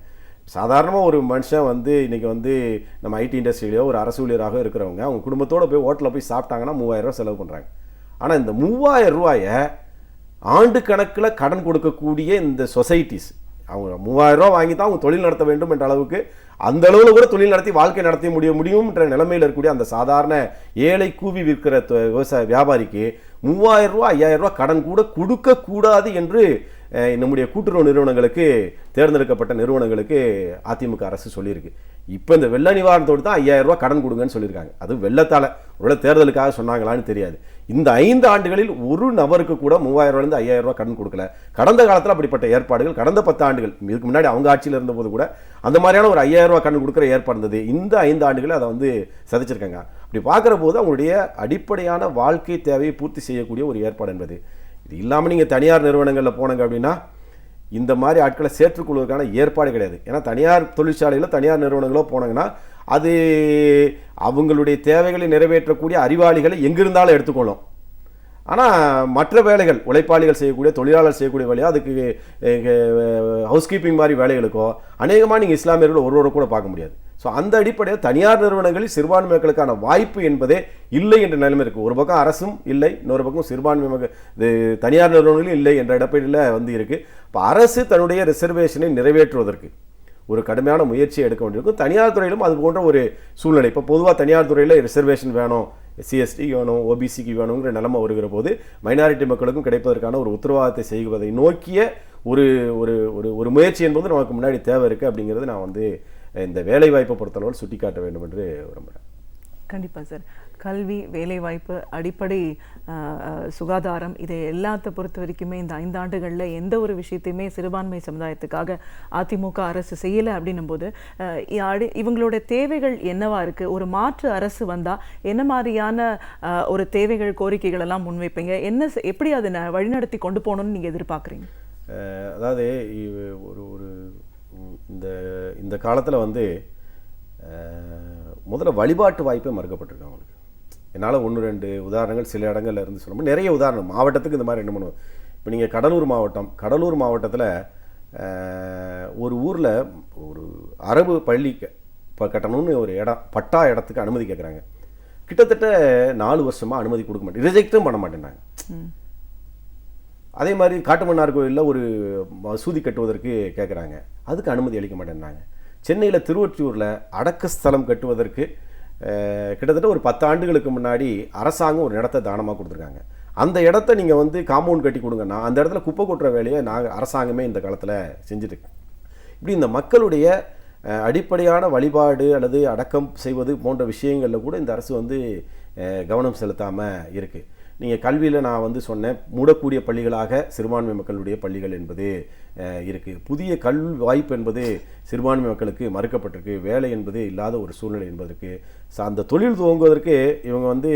சாதாரணமாக ஒரு மனுஷன் வந்து இன்றைக்கி வந்து நம்ம ஐடி இண்டஸ்ட்ரியிலையோ ஒரு அரசு ஊழியராக இருக்கிறவங்க அவங்க குடும்பத்தோடு போய் ஹோட்டலில் போய் சாப்பிட்டாங்கன்னா 3000 ரூபா செலவு பண்ணுறாங்க. ஆனால் இந்த 3000 ரூபாயை ஆண்டு கணக்கில் கடன் கொடுக்கக்கூடிய இந்த சொசைட்டிஸ் அவங்க 3000 ரூபா வாங்கி தான் அவங்க தொழில் நடத்த வேண்டும் என்ற அளவுக்கு அந்த அளவில் கூட தொழில் நடத்தி வாழ்க்கை நடத்தி முடியும்ன்ற நிலைமையில் இருக்கக்கூடிய அந்த சாதாரண ஏழை கூவி விற்கிற விவசாய வியாபாரிக்கு 3000 ரூபா 5000 ரூபா கடன் கூட கொடுக்கக்கூடாது என்று நம்முடைய கூட்டுறவு நிறுவனங்களுக்கு, தேர்ந்தெடுக்கப்பட்ட நிறுவனங்களுக்கு அதிமுக அரசு சொல்லியிருக்கு. இப்போ இந்த வெள்ள நிவாரணத்தோடு தான் 5000 ரூபா கடன் கொடுங்கன்னு சொல்லியிருக்காங்க. அது வெள்ளத்தால் ஒரு தேர்தலுக்காக சொன்னாங்களான்னு தெரியாது. இந்த 5 ஆண்டுகளில் ஒரு நபருக்கு கூட 3000 ரூபாயிலிருந்து 5000 ரூபா கடன் கொடுக்கல. கடந்த காலத்தில் அப்படிப்பட்ட ஏற்பாடுகள் கடந்த 10 ஆண்டுகள் இதுக்கு முன்னாடி அவங்க ஆட்சியில் இருந்தபோது கூட அந்த மாதிரியான ஒரு 5000 ரூபா கடன் கொடுக்குற ஏற்பாடு இருந்தது. இந்த 5 ஆண்டுகளில் அதை வந்து சதிச்சிருக்காங்க. அப்படி பார்க்குற போது அவங்களுடைய அடிப்படையான வாழ்க்கை தேவையை பூர்த்தி செய்யக்கூடிய ஒரு ஏற்பாடு என்பது. இது இல்லாமல் நீங்கள் தனியார் நிறுவனங்களில் போனாங்க அப்படின்னா இந்த மாதிரி ஆட்களை சேர்த்துக்கொள்வதற்கான ஏற்பாடு கிடையாது. ஏன்னா தனியார் தொழிற்சாலைகளோ தனியார் நிறுவனங்களோ போனாங்கன்னா அது அவங்களுடைய தேவைகளை நிறைவேற்றக்கூடிய அறிவாளிகளை எங்கிருந்தாலும் எடுத்துக்கொள்ளும். ஆனால் மற்ற வேலைகள் உழைப்பாளிகள் செய்யக்கூடிய தொழிலாளர் செய்யக்கூடிய வேலையோ அதுக்கு ஹவுஸ் கீப்பிங் மாதிரி வேலைகளுக்கோ அநேகமாக நீங்கள் இஸ்லாமியர்கள் ஒருவரை கூட பார்க்க முடியாது. ஸோ அந்த அடிப்படையில் தனியார் நிறுவனங்களில் சிறுபான்மை மக்களுக்கான வாய்ப்பு என்பதே இல்லை என்ற நிலைமை இருக்குது. ஒரு பக்கம் அரசும் இல்லை, இன்னொரு பக்கம் சிறுபான்மை இது தனியார் நிறுவனங்களும் இல்லை என்ற அடிப்படையில் வந்து இருக்குது. இப்போ அரசு தன்னுடைய ரிசர்வேஷனை நிறைவேற்றுவதற்கு ஒரு கடுமையான முயற்சியை எடுக்க வேண்டியிருக்கும். தனியார் துறையிலும் அது போன்ற ஒரு சூழ்நிலை. இப்போ பொதுவாக தனியார் துறையில் ரிசர்வேஷன் வேணும், எஸ்சிஎஸ்டிக்கு வேணும், ஓபிசிக்கு வேணுங்கிற நிலைமை வருகிற போது மைனாரிட்டி மக்களுக்கும் கிடைப்பதற்கான ஒரு உத்தரவாதத்தை செய்வதை நோக்கிய ஒரு ஒரு முயற்சி என்பது நமக்கு முன்னாடி தேவை இருக்குது. அப்படிங்கிறது நான் வந்து இந்த வேலைவாய்ப்பை பொறுத்தளவில் சுட்டி காட்ட வேண்டும் என்று விரும்புகிறேன். கண்டிப்பாக சார். கல்வி, வேலைவாய்ப்பு, அடிப்படை சுகாதாரம், இதை எல்லாத்த பொறுத்த வரைக்குமே இந்த 5 ஆண்டுகளில் எந்த ஒரு விஷயத்தையுமே சிறுபான்மை சமுதாயத்துக்காக அதிமுக அரசு செய்யலை. அப்படின்னும் போது இவங்களோட தேவைகள் என்னவா இருக்குது? ஒரு மாற்று அரசு வந்தால் என்ன மாதிரியான ஒரு தேவைகள், கோரிக்கைகள் எல்லாம் முன்வைப்பீங்க? எப்படி அதை வழிநடத்தி கொண்டு போகணும்னு நீங்கள் எதிர்பார்க்குறீங்க? அதாவது ஒரு இந்த காலத்தில் வந்து முதல்ல வழிபாட்டு வாய்ப்பே மறுக்கப்பட்டிருக்கு அவங்களுக்கு. என்னால் 1-2 உதாரணங்கள் சில இடங்கள்ல இருந்து சொல்லும்போது நிறைய உதாரணம் மாவட்டத்துக்கு இந்த மாதிரி 2-3. இப்போ நீங்கள் கடலூர் மாவட்டத்தில் ஒரு ஊரில் ஒரு அரபு பள்ளி கட்டணும்னு ஒரு பட்டா இடத்துக்கு அனுமதி கேட்குறாங்க. கிட்டத்தட்ட 4 வருஷமாக அனுமதி கொடுக்க மாட்டேன், ரிஜெக்டும் பண்ண மாட்டேன்னாங்க. அதே மாதிரி காட்டுமன்னார் கோயிலில் ஒரு மசூதி கட்டுவதற்கு கேட்குறாங்க, அதுக்கு அனுமதி அளிக்க மாட்டேன்னாங்க. சென்னையில் திருவொற்றியூரில் அடக்க ஸ்தலம் கட்டுவதற்கு கிட்டத்தட்ட ஒரு 10 ஆண்டுகளுக்கு முன்னாடி அரசாங்கம் ஒரு இடத்தை தானமாக கொடுத்துருக்காங்க. அந்த இடத்த நீங்கள் வந்து காம்பவுண்ட் கட்டி கொடுங்கன்னா அந்த இடத்துல குப்பை கொட்டுற வேலையை அரசாங்கமே இந்த காலத்தில் செஞ்சுட்டு இப்படி இந்த மக்களுடைய அடிப்படையான வழிபாடு அல்லது அடக்கம் செய்வது போன்ற விஷயங்களில் கூட இந்த அரசு வந்து கவனம் செலுத்தாமல் இருக்குது. நீங்கள் கல்வியில் நான் வந்து சொன்னேன், மூடக்கூடிய பள்ளிகளாக சிறுபான்மை மக்களுடைய பள்ளிகள் என்பது இருக்குது. புதிய கல்வி வாய்ப்பு என்பது சிறுபான்மை மக்களுக்கு மறுக்கப்பட்டிருக்கு. வேலை என்பது இல்லாத ஒரு சூழ்நிலை என்பதற்கு அந்த தொழில் துவங்குவதற்கு இவங்க வந்து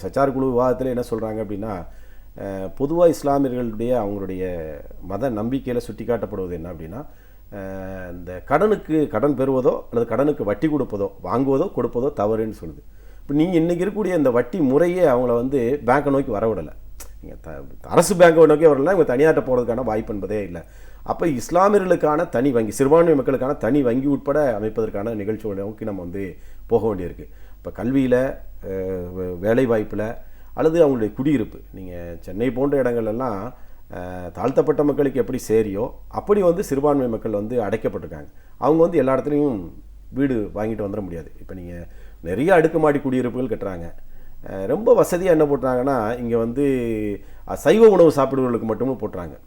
சச்சார் குழு விவாதத்தில் என்ன சொல்கிறாங்க அப்படின்னா, பொதுவாக இஸ்லாமியர்களுடைய அவங்களுடைய மத நம்பிக்கையில் சுட்டி காட்டப்படுவது என்ன அப்படின்னா, இந்த கடன் பெறுவதோ அல்லது கடனுக்கு வட்டி கொடுப்பதோ வாங்குவதோ கொடுப்பதோ தவறுன்னு சொல்லுது. இப்போ நீங்கள் இன்றைக்கி இருக்கக்கூடிய இந்த வட்டி முறையே அவங்கள வந்து பேங்கை நோக்கி வரவிடலை. நீங்கள் அரசு பேங்கை நோக்கி வரலை, இவங்க தனியாட்ட போகிறதுக்கான வாய்ப்பு என்பதே இல்லை. அப்போ இஸ்லாமியர்களுக்கான தனி வங்கி, சிறுபான்மை மக்களுக்கான தனி வங்கி உட்பட அமைப்பதற்கான நிகழ்ச்சிகளை நோக்கி நம்ம வந்து போக வேண்டியிருக்கு. இப்போ கல்வியில், வேலைவாய்ப்பில் அல்லது அவங்களுடைய குடியிருப்பு, நீங்கள் சென்னை போன்ற இடங்கள்லாம் தாழ்த்தப்பட்ட மக்களுக்கு எப்படி சேரியோ அப்படி வந்து சிறுபான்மை மக்கள் வந்து அடைக்கப்பட்டிருக்காங்க. அவங்க வந்து எல்லா இடத்துலையும் வீடு வாங்கிட்டு வந்துட முடியாது. இப்போ நீங்கள் நிறைய அடுக்குமாடி குடியிருப்புகள் கட்டுறாங்க. ரொம்ப வசதியாக என்ன போட்டுறாங்கன்னா, இங்கே வந்து சைவ உணவு சாப்பிடுவர்களுக்கு மட்டுமே போட்டுறாங்க.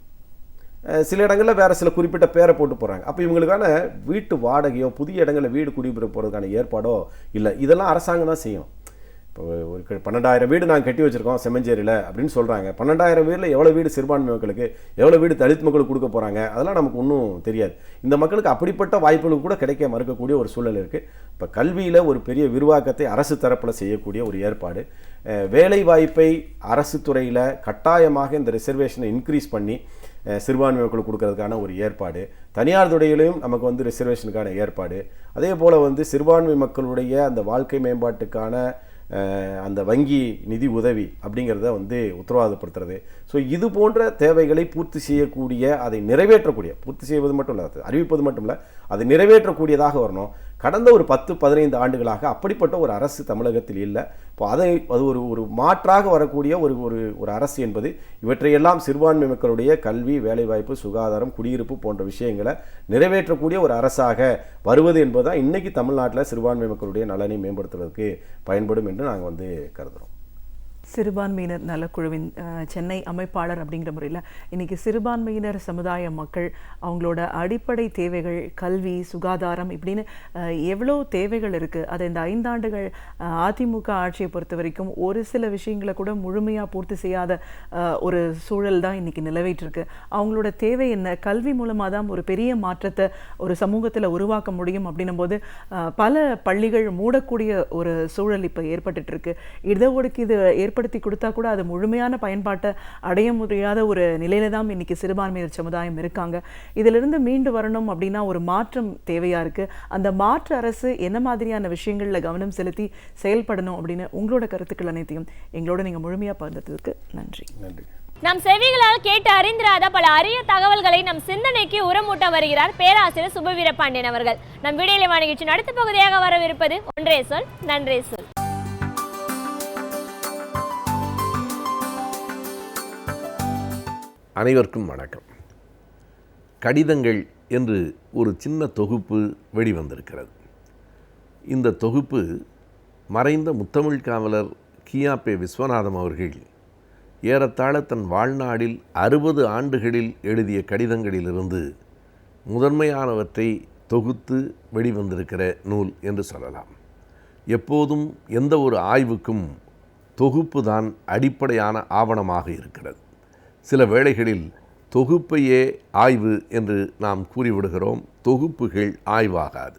சில இடங்களில் வேறு சில குறிப்பிட்ட பேரை போட்டு போகிறாங்க. அப்போ இவங்களுக்கான வீட்டு வாடகையோ புதிய இடங்களில் வீடு குடியிருப்பு போகிறதுக்கான ஏற்பாடோ இல்லை. இதெல்லாம் அரசாங்கம் தான் செய்யும். இப்போ ஒரு 12,000 வீடு நாங்கள் கட்டி வச்சுருக்கோம் செம்மஞ்சேரியில் அப்படின்னு சொல்கிறாங்க. 12,000 வீட்டில் எவ்வளோ வீடு சிறுபான்மை மக்களுக்கு, எவ்வளோ வீடு தலித் மக்களுக்கு கொடுக்க போகிறாங்க, அதெல்லாம் நமக்கு ஒன்றும் தெரியாது. இந்த மக்களுக்கு அப்படிப்பட்ட வாய்ப்புகள் கூட கிடைக்க மறுக்கக்கூடிய ஒரு சூழல் இருக்குது. இப்போ கல்வியில் ஒரு பெரிய விரிவாக்கத்தை அரசு தரப்பில் செய்யக்கூடிய ஒரு ஏற்பாடு, வேலை வாய்ப்பை அரசு துறையில் கட்டாயமாக இந்த ரிசர்வேஷனை இன்க்ரீஸ் பண்ணி சிறுபான்மை மக்களுக்கு கொடுக்கறதுக்கான ஒரு ஏற்பாடு, தனியார் துறையிலையும் நமக்கு வந்து ரிசர்வேஷனுக்கான ஏற்பாடு, அதே போல் வந்து சிறுபான்மை மக்களுடைய அந்த வாழ்க்கை மேம்பாட்டுக்கான அந்த வங்கி நிதி உதவி அப்படிங்கிறத வந்து உத்தரவாதப்படுத்துறது. ஸோ இது போன்ற தேவைகளை பூர்த்தி செய்யக்கூடிய, அதை நிறைவேற்றக்கூடிய, பூர்த்தி செய்வது மட்டும் இல்லை, அறிவிப்பது மட்டும் இல்லை, அதை நிறைவேற்றக்கூடியதாக வரணும். கடந்த ஒரு 10-15 ஆண்டுகளாக அப்படிப்பட்ட ஒரு அரசு தமிழகத்தில் இல்லை. இப்போ அது ஒரு மாற்றாக வரக்கூடிய ஒரு அரசு என்பது இவற்றையெல்லாம் சிறுபான்மை மக்களுடைய கல்வி, வேலைவாய்ப்பு, சுகாதாரம், குடியிருப்பு போன்ற விஷயங்களை நிறைவேற்றக்கூடிய ஒரு அரசாக வருவது என்பதுதான் இன்றைக்கி தமிழ்நாட்டில் சிறுபான்மை மக்களுடைய நலனை மேம்படுத்துவதற்கு பயன்படும் என்று நாங்கள் வந்து கருதுகிறோம். சிறுபான்மையினர் நலக்குழுவின் சென்னை அமைப்பாளர் அப்படிங்கிற முறையில் இன்றைக்கி சிறுபான்மையினர் சமுதாய மக்கள் அவங்களோட அடிப்படை தேவைகள், கல்வி, சுகாதாரம் இப்படின்னு எவ்வளோ தேவைகள் இருக்குது. அதை இந்த 5 ஆண்டுகள் அதிமுக ஆட்சியை பொறுத்த வரைக்கும் ஒரு சில விஷயங்களை கூட முழுமையாக பூர்த்தி செய்யாத ஒரு சூழல் தான் இன்றைக்கி நிலவிட்டிருக்கு. அவங்களோட தேவை என்ன? கல்வி மூலமாக தான் ஒரு பெரிய மாற்றத்தை ஒரு சமூகத்தில் உருவாக்க முடியும் அப்படின்னும் போது பல பள்ளிகள் மூடக்கூடிய ஒரு சூழல் இப்போ ஏற்பட்டுருக்கு. இடஒதுக்கீது ஏற்படுத்தி கொடுத்தா கூட அது முழுமையான பயன்பாட்டை அடைய முடியாத ஒரு நிலையில தான் இன்னைக்கு சிறுபான்மையினர் சமுதாயம் இருக்காங்க. இதிலிருந்து மீண்டு வரணும் அப்படின்னா ஒரு மாற்றம் தேவையா இருக்கு. அந்த மாற்று அரசு என்ன மாதிரியான விஷயங்கள்ல கவனம் செலுத்தி செயல்படணும் அப்படின்னு உங்களோட கருத்துக்கள் அனைத்தையும் எங்களோட நீங்க முழுமையா பகிர்ந்ததுக்கு நன்றி. நன்றி. நம் செவிகளால் கேட்டு அறிந்திராத பல அரிய தகவல்களை நம் சிந்தனைக்கு உரமூட்ட வருகிறார் பேராசிரியர் சுபவீரபாண்டியன் அவர்கள். நம் விடியலை நிகழ்ச்சியின் அடுத்த பகுதியாக வரவிருப்பது ஒன்றே சொல் நன்றே சொல். அனைவருக்கும் வணக்கம். கடிதங்கள் என்று ஒரு சின்ன தொகுப்பு வெளிவந்திருக்கிறது. இந்த தொகுப்பு மறைந்த முத்தமிழ் காவலர் கியாபே விஸ்வநாதம் அவர்கள் ஏறத்தாழ தன் வாழ்நாளில் 60 ஆண்டுகளில் எழுதிய கடிதங்களிலிருந்து முதன்மையானவற்றை தொகுத்து வெளிவந்திருக்கிற நூல் என்று சொல்லலாம். எப்போதும் எந்த ஒரு ஆய்வுக்கும் தொகுப்பு தான் அடிப்படையான ஆவணமாக இருக்கிறது. சில வேளைகளில் தொகுப்பையே ஆய்வு என்று நாம் கூறிவிடுகிறோம். தொகுப்புகள் ஆய்வாகாது.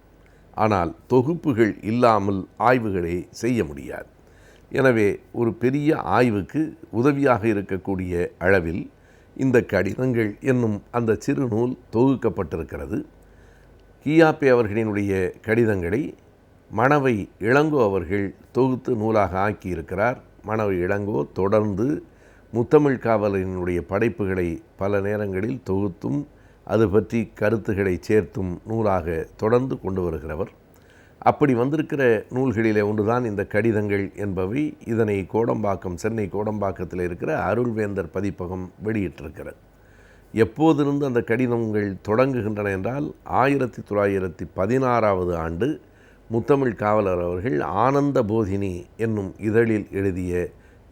ஆனால் தொகுப்புகள் இல்லாமல் ஆய்வுகளை செய்ய முடியாது. எனவே ஒரு பெரிய ஆய்வுக்கு உதவியாக இருக்கக்கூடிய அளவில் இந்த கடிதங்கள் என்னும் அந்த சிறு நூல் தொகுக்கப்பட்டிருக்கிறது. கியாபே அவர்களினுடைய கடிதங்களை மணவை இளங்கோ அவர்கள் தொகுத்து நூலாக ஆக்கியிருக்கிறார். மணவை இளங்கோ தொடர்ந்து முத்தமிழ் காவலரினுடைய படைப்புகளை பல நேரங்களில் தொகுத்தும் அது பற்றி கருத்துக்களை சேர்த்தும் நூலாக தொடர்ந்து கொண்டு வருகிறவர். அப்படி வந்திருக்கிற நூல்களிலே ஒன்றுதான் இந்த கடிதங்கள் என்பவை. இதனை சென்னை கோடம்பாக்கத்தில் இருக்கிற அருள்வேந்தர் பதிப்பகம் வெளியிட்டிருக்கிறது. எப்போதிருந்து அந்த கடிதங்கள் தொடங்குகின்றன என்றால் 1916ஆவது ஆண்டு முத்தமிழ் காவலர் அவர்கள் ஆனந்த போதினி என்னும் இதழில் எழுதிய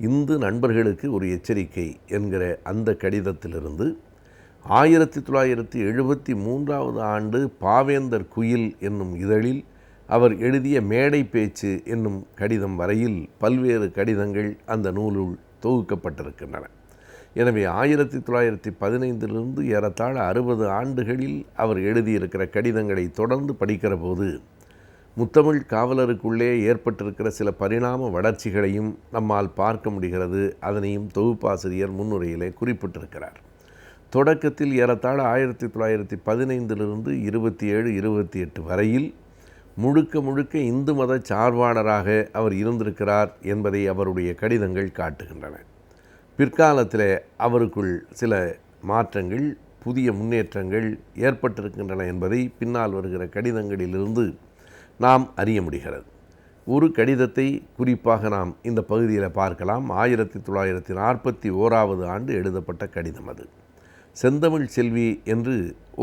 இந்து நண்பர்களுக்கு ஒரு எச்சரிக்கை என்கிற அந்த கடிதத்திலிருந்து 1973 ஆண்டு பாவேந்தர் குயில் என்னும் இதழில் அவர் எழுதிய மேடை பேச்சு என்னும் கடிதம் வரையில் பல்வேறு கடிதங்கள் அந்த நூலுள் தொகுக்கப்பட்டிருக்கின்றன. எனவே 1915 ஏறத்தாழ 60 ஆண்டுகளில் அவர் எழுதியிருக்கிற கடிதங்களை தொடர்ந்து படிக்கிற போது முத்தமிழ் காவலருக்குள்ளே ஏற்பட்டிருக்கிற சில பரிணாம வளர்ச்சிகளையும் நம்மால் பார்க்க முடிகிறது. அதனையும் தொகுப்பாசிரியர் முன்னுரையிலே குறிப்பிட்டிருக்கிறார். தொடக்கத்தில் ஏறத்தாழ 1915 27-28 வரையில் முழுக்க இந்து மத சார்பாளராக அவர் இருந்திருக்கிறார் என்பதை அவருடைய கடிதங்கள் காட்டுகின்றன. பிற்காலத்தில் அவருக்குள் சில மாற்றங்கள், புதிய முன்னேற்றங்கள் ஏற்பட்டிருக்கின்றன என்பதை பின்னால் வருகிற கடிதங்களிலிருந்து நாம் அறிய முடிகிறது. ஒரு கடிதத்தை குறிப்பாக நாம் இந்த பகுதியில் பார்க்கலாம். 1941 ஆண்டு எழுதப்பட்ட கடிதம் அது. செந்தமிழ் செல்வி என்று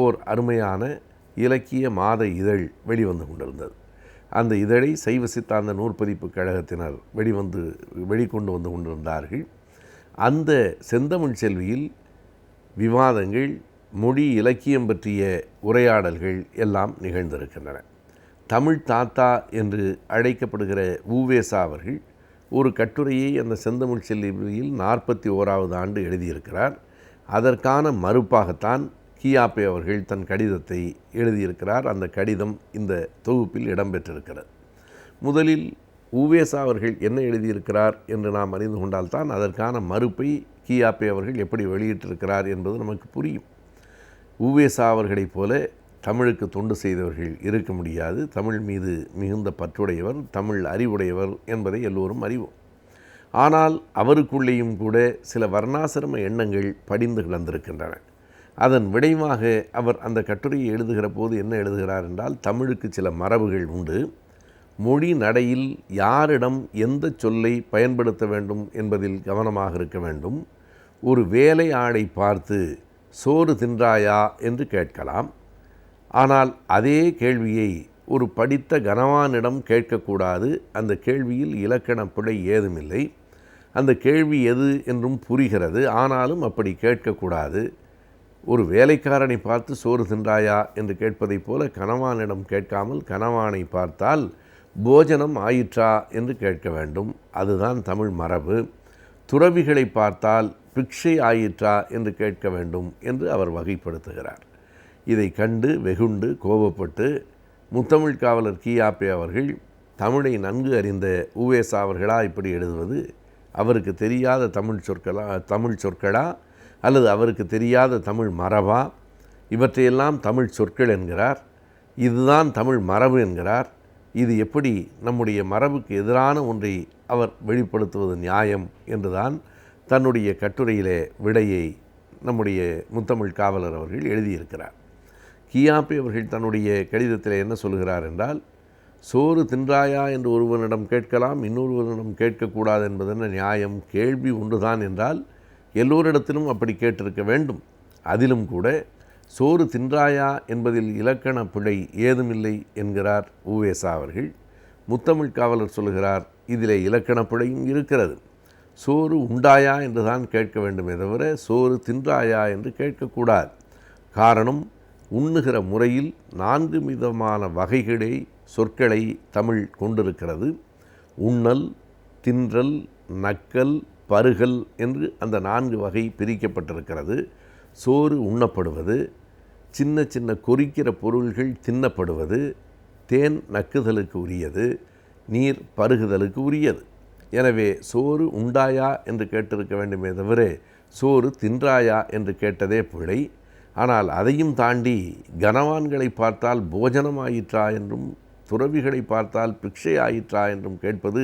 ஓர் அருமையான இலக்கிய மாத இதழ் வெளிவந்து கொண்டிருந்தது. அந்த இதழை சைவ சித்தாந்த நூற்பதிப்பு கழகத்தினர் வெளிக்கொண்டு வந்து கொண்டிருந்தார்கள். அந்த செந்தமிழ் செல்வியில் விவாதங்கள், மொழி இலக்கியம் பற்றிய உரையாடல்கள் எல்லாம் நிகழ்ந்திருக்கின்றன. தமிழ் தாத்தா என்று அழைக்கப்படுகிற உவேசா அவர்கள் ஒரு கட்டுரையை அந்த செந்தமிழ் செல்வியில் 41 ஆண்டு எழுதியிருக்கிறார். அதற்கான மறுப்பாகத்தான் கியாப்பே அவர்கள் தன் கடிதத்தை எழுதியிருக்கிறார். அந்த கடிதம் இந்த தொகுப்பில் இடம்பெற்றிருக்கிறது. முதலில் உவேசா அவர்கள் என்ன எழுதியிருக்கிறார் என்று நாம் அறிந்து கொண்டால்தான் அதற்கான மறுப்பை கியாப்பே அவர்கள் எப்படி வெளியிட்டிருக்கிறார் என்பது நமக்கு புரியும். உவேசா அவர்களைப் போல தமிழுக்கு தொண்டு செய்தவர்கள் இருக்க முடியாது. தமிழ் மீது மிகுந்த பற்றுடையவர், தமிழ் அறிவுடையவர் என்பதை எல்லோரும் அறிவோம். ஆனால் அவருக்குள்ளேயும் கூட சில வர்ணாசிரம எண்ணங்கள் படிந்து கிடந்திருக்கின்றன. அதன் விளைவாக அவர் அந்த கட்டுரையை எழுதுகிற போது என்ன எழுதுகிறார் என்றால், தமிழுக்கு சில மரபுகள் உண்டு. மொழி நடையில் யாரிடம் எந்த சொல்லை பயன்படுத்த வேண்டும் என்பதில் கவனமாக இருக்க வேண்டும். ஒரு வேலை ஆடை பார்த்து சோறு தின்றாயா என்று கேட்கலாம். ஆனால் அதே கேள்வியை ஒரு படித்த கனவானிடம் கேட்கக்கூடாது. அந்த கேள்வியில் இலக்கண பிழை ஏதுமில்லை. அந்த கேள்வி எது என்றும் புரிகிறது. ஆனாலும் அப்படி கேட்கக்கூடாது. ஒரு வேலைக்காரனை பார்த்து சோறு தின்றாயா என்று கேட்பதைப் போல கணவானிடம் கேட்காமல் கணவானை பார்த்தால் போஜனம் ஆயிற்றா என்று கேட்க வேண்டும். அதுதான் தமிழ் மரபு. துறவிகளை பார்த்தால் பிக்ஷை ஆயிற்றா என்று கேட்க வேண்டும் என்று அவர் வகைப்படுத்துகிறார். இதை கண்டு வெகுண்டு கோபப்பட்டு முத்தமிழ் காவலர் கியாப்பே அவர்கள் தமிழை நன்கு அறிந்த உவேசா அவர்களா இப்படி எழுதுவது, அவருக்கு தெரியாத தமிழ் சொற்களா அல்லது அவருக்கு தெரியாத தமிழ் மரபா, இவற்றையெல்லாம் தமிழ் சொற்கள் என்கிறார். இதுதான் தமிழ் மரபு என்கிறார். இது எப்படி நம்முடைய மரபுக்கு எதிரான ஒன்றை அவர் வெளிப்படுத்துவது நியாயம் என்றுதான் தன்னுடைய கட்டுரையிலே விடையை நம்முடைய முத்தமிழ் காவலர் அவர்கள் எழுதியிருக்கிறார். கியாப்பே அவர்கள் தன்னுடைய கடிதத்தில் என்ன சொல்கிறார் என்றால், சோறு தின்றாயா என்று ஒருவனிடம் கேட்கலாம், இன்னொருவனிடம் கேட்கக்கூடாது என்பதென்ன நியாயம்? கேள்வி ஒன்றுதான் என்றால் எல்லோரிடத்திலும் அப்படி கேட்டிருக்க வேண்டும். அதிலும் கூட சோறு தின்றாயா என்பதில் இலக்கண பிழை ஏதுமில்லை என்கிறார் உவேசா அவர்கள். முத்தமிழ் காவலர் சொல்கிறார், இதிலே இலக்கண பிழையும் இருக்கிறது. சோறு உண்டாயா என்று தான் கேட்க வேண்டுமே தவிர சோறு தின்றாயா என்று கேட்கக்கூடாது. காரணம், உண்ணுகிற முறையில் 4 விதமான வகைகளை சொற்களை தமிழ் கொண்டிருக்கிறது. உண்ணல், தின்றல், நக்கல், பருகல் என்று அந்த 4 வகை பிரிக்கப்பட்டிருக்கிறது. சோறு உண்ணப்படுவது, சின்ன சின்ன கொறிக்கிற பொருள்கள் தின்னப்படுவது, தேன் நக்குதலுக்கு உரியது, நீர் பருகுதலுக்கு உரியது. எனவே சோறு உண்டாயா என்று கேட்டிருக்க வேண்டுமே தவிர சோறு தின்றாயா என்று கேட்டதே பிழை. ஆனால் அதையும் தாண்டி கனவான்களை பார்த்தால் போஜனம் ஆயிற்றா என்றும் துறவிகளை பார்த்தால் பிக்ஷை ஆயிற்றா என்றும் கேட்பது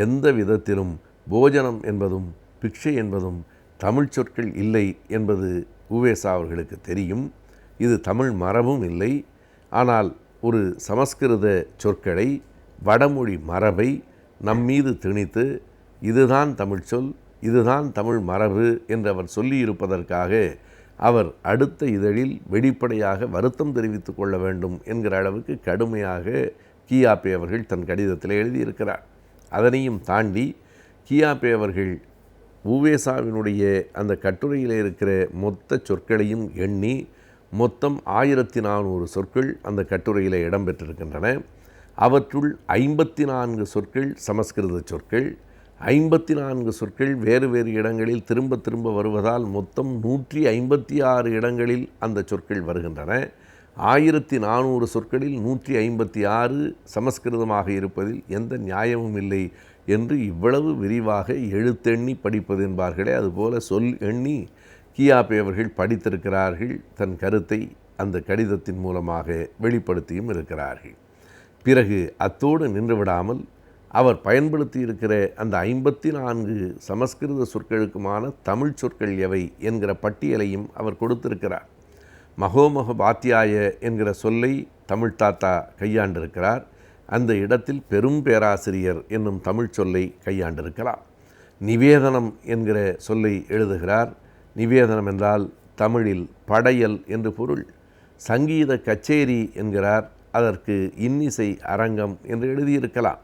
எந்த விதத்திலும் போஜனம் என்பதும் பிக்ஷை என்பதும் தமிழ் சொற்கள் இல்லை என்பது உவேசா அவர்களுக்கு தெரியும். இது தமிழ் மரபும் இல்லை. ஆனால் ஒரு சமஸ்கிருத சொற்களை, வடமொழி மரபை நம்மீது திணித்து இதுதான் தமிழ் சொல், இதுதான் தமிழ் மரபு என்று அவர் சொல்லியிருப்பதற்காக அவர் அடுத்த இதழில் வெளிப்படையாக வருத்தம் தெரிவித்து கொள்ள வேண்டும் என்கிற அளவுக்கு கடுமையாக கியாப்பே அவர்கள் தன் கடிதத்தில் எழுதியிருக்கிறார். அதனையும் தாண்டி கியாபே அவர்கள் உவேசாவினுடைய அந்த கட்டுரையில் இருக்கிற மொத்த சொற்களையும் எண்ணி மொத்தம் 1400 சொற்கள் அந்த கட்டுரையில் இடம்பெற்றிருக்கின்றன. அவற்றுள் 54 சொற்கள் சமஸ்கிருத சொற்கள், 54 சொற்கள் வேறு வேறு இடங்களில் திரும்ப திரும்ப வருவதால் மொத்தம் 156 இடங்களில் அந்த சொற்கள் வருகின்றன. 1400 சொற்களில் 156 சமஸ்கிருதமாக இருப்பதில் எந்த நியாயமும் இல்லை என்று இவ்வளவு விரிவாக எழுத்தெண்ணி படிப்பது என்பார்களே, அதுபோல சொல் எண்ணி கியாபே அவர்கள் படித்திருக்கிறார்கள். தன் கருத்தை அந்த கடிதத்தின் மூலமாக வெளிப்படுத்தியும் இருக்கிறார்கள். பிறகு அத்தோடு நின்றுவிடாமல் அவர் பயன்படுத்தி இருக்கிற அந்த 54 சமஸ்கிருத சொற்களுக்குமான தமிழ் சொற்கள் எவை என்கிற பட்டியலையும் அவர் கொடுத்திருக்கிறார். மகோமகபாத்தியாய என்கிற சொல்லை தமிழ் தாத்தா கையாண்டிருக்கிறார். அந்த இடத்தில் பெரும் பேராசிரியர் என்னும் தமிழ் சொல்லை கையாண்டிருக்கிறார். நிவேதனம் என்கிற சொல்லை எழுதுகிறார். நிவேதனம் என்றால் தமிழில் படையல் என்று பொருள். சங்கீத கச்சேரி என்கிறார், அதற்கு இன்னிசை அரங்கம் என்று எழுதியிருக்கலாம்.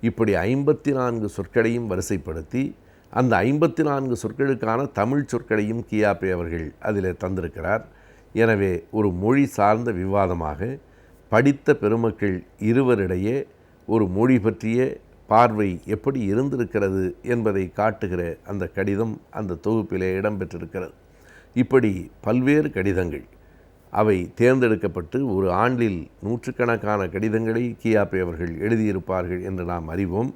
இப்படி 54 சொற்களையும் வரிசைப்படுத்தி அந்த 54 சொற்களுக்கான தமிழ் சொற்களையும் கியாபே அவர்கள் அதில் தந்திருக்கிறார். எனவே ஒரு மொழி சார்ந்த விவாதமாக படித்த பெருமக்கள் இருவரிடையே ஒரு மொழி பற்றிய பார்வை எப்படி இருந்திருக்கிறது என்பதை காட்டுகிற அந்த கடிதம் அந்த தொகுப்பிலே இடம்பெற்றிருக்கிறது. இப்படி பல்வேறு கடிதங்கள் அவை தேர்ந்தெடுக்கப்பட்டு ஒரு ஆண்டில் நூற்றுக்கணக்கான கடிதங்களை கியாபே அவர்கள் எழுதியிருப்பார்கள் என்று நாம் அறிவோம்.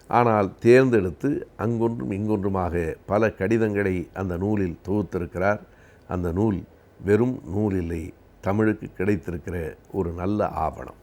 ஆனால் தேர்ந்தெடுத்து அங்கொன்றும் இங்கொன்றுமாக பல கடிதங்களை அந்த நூலில் தொகுத்திருக்கிறார். அந்த நூல் வெறும் நூல் இல்லை, தமிழுக்கு கிடைத்திருக்கிற ஒரு நல்ல ஆவணம்.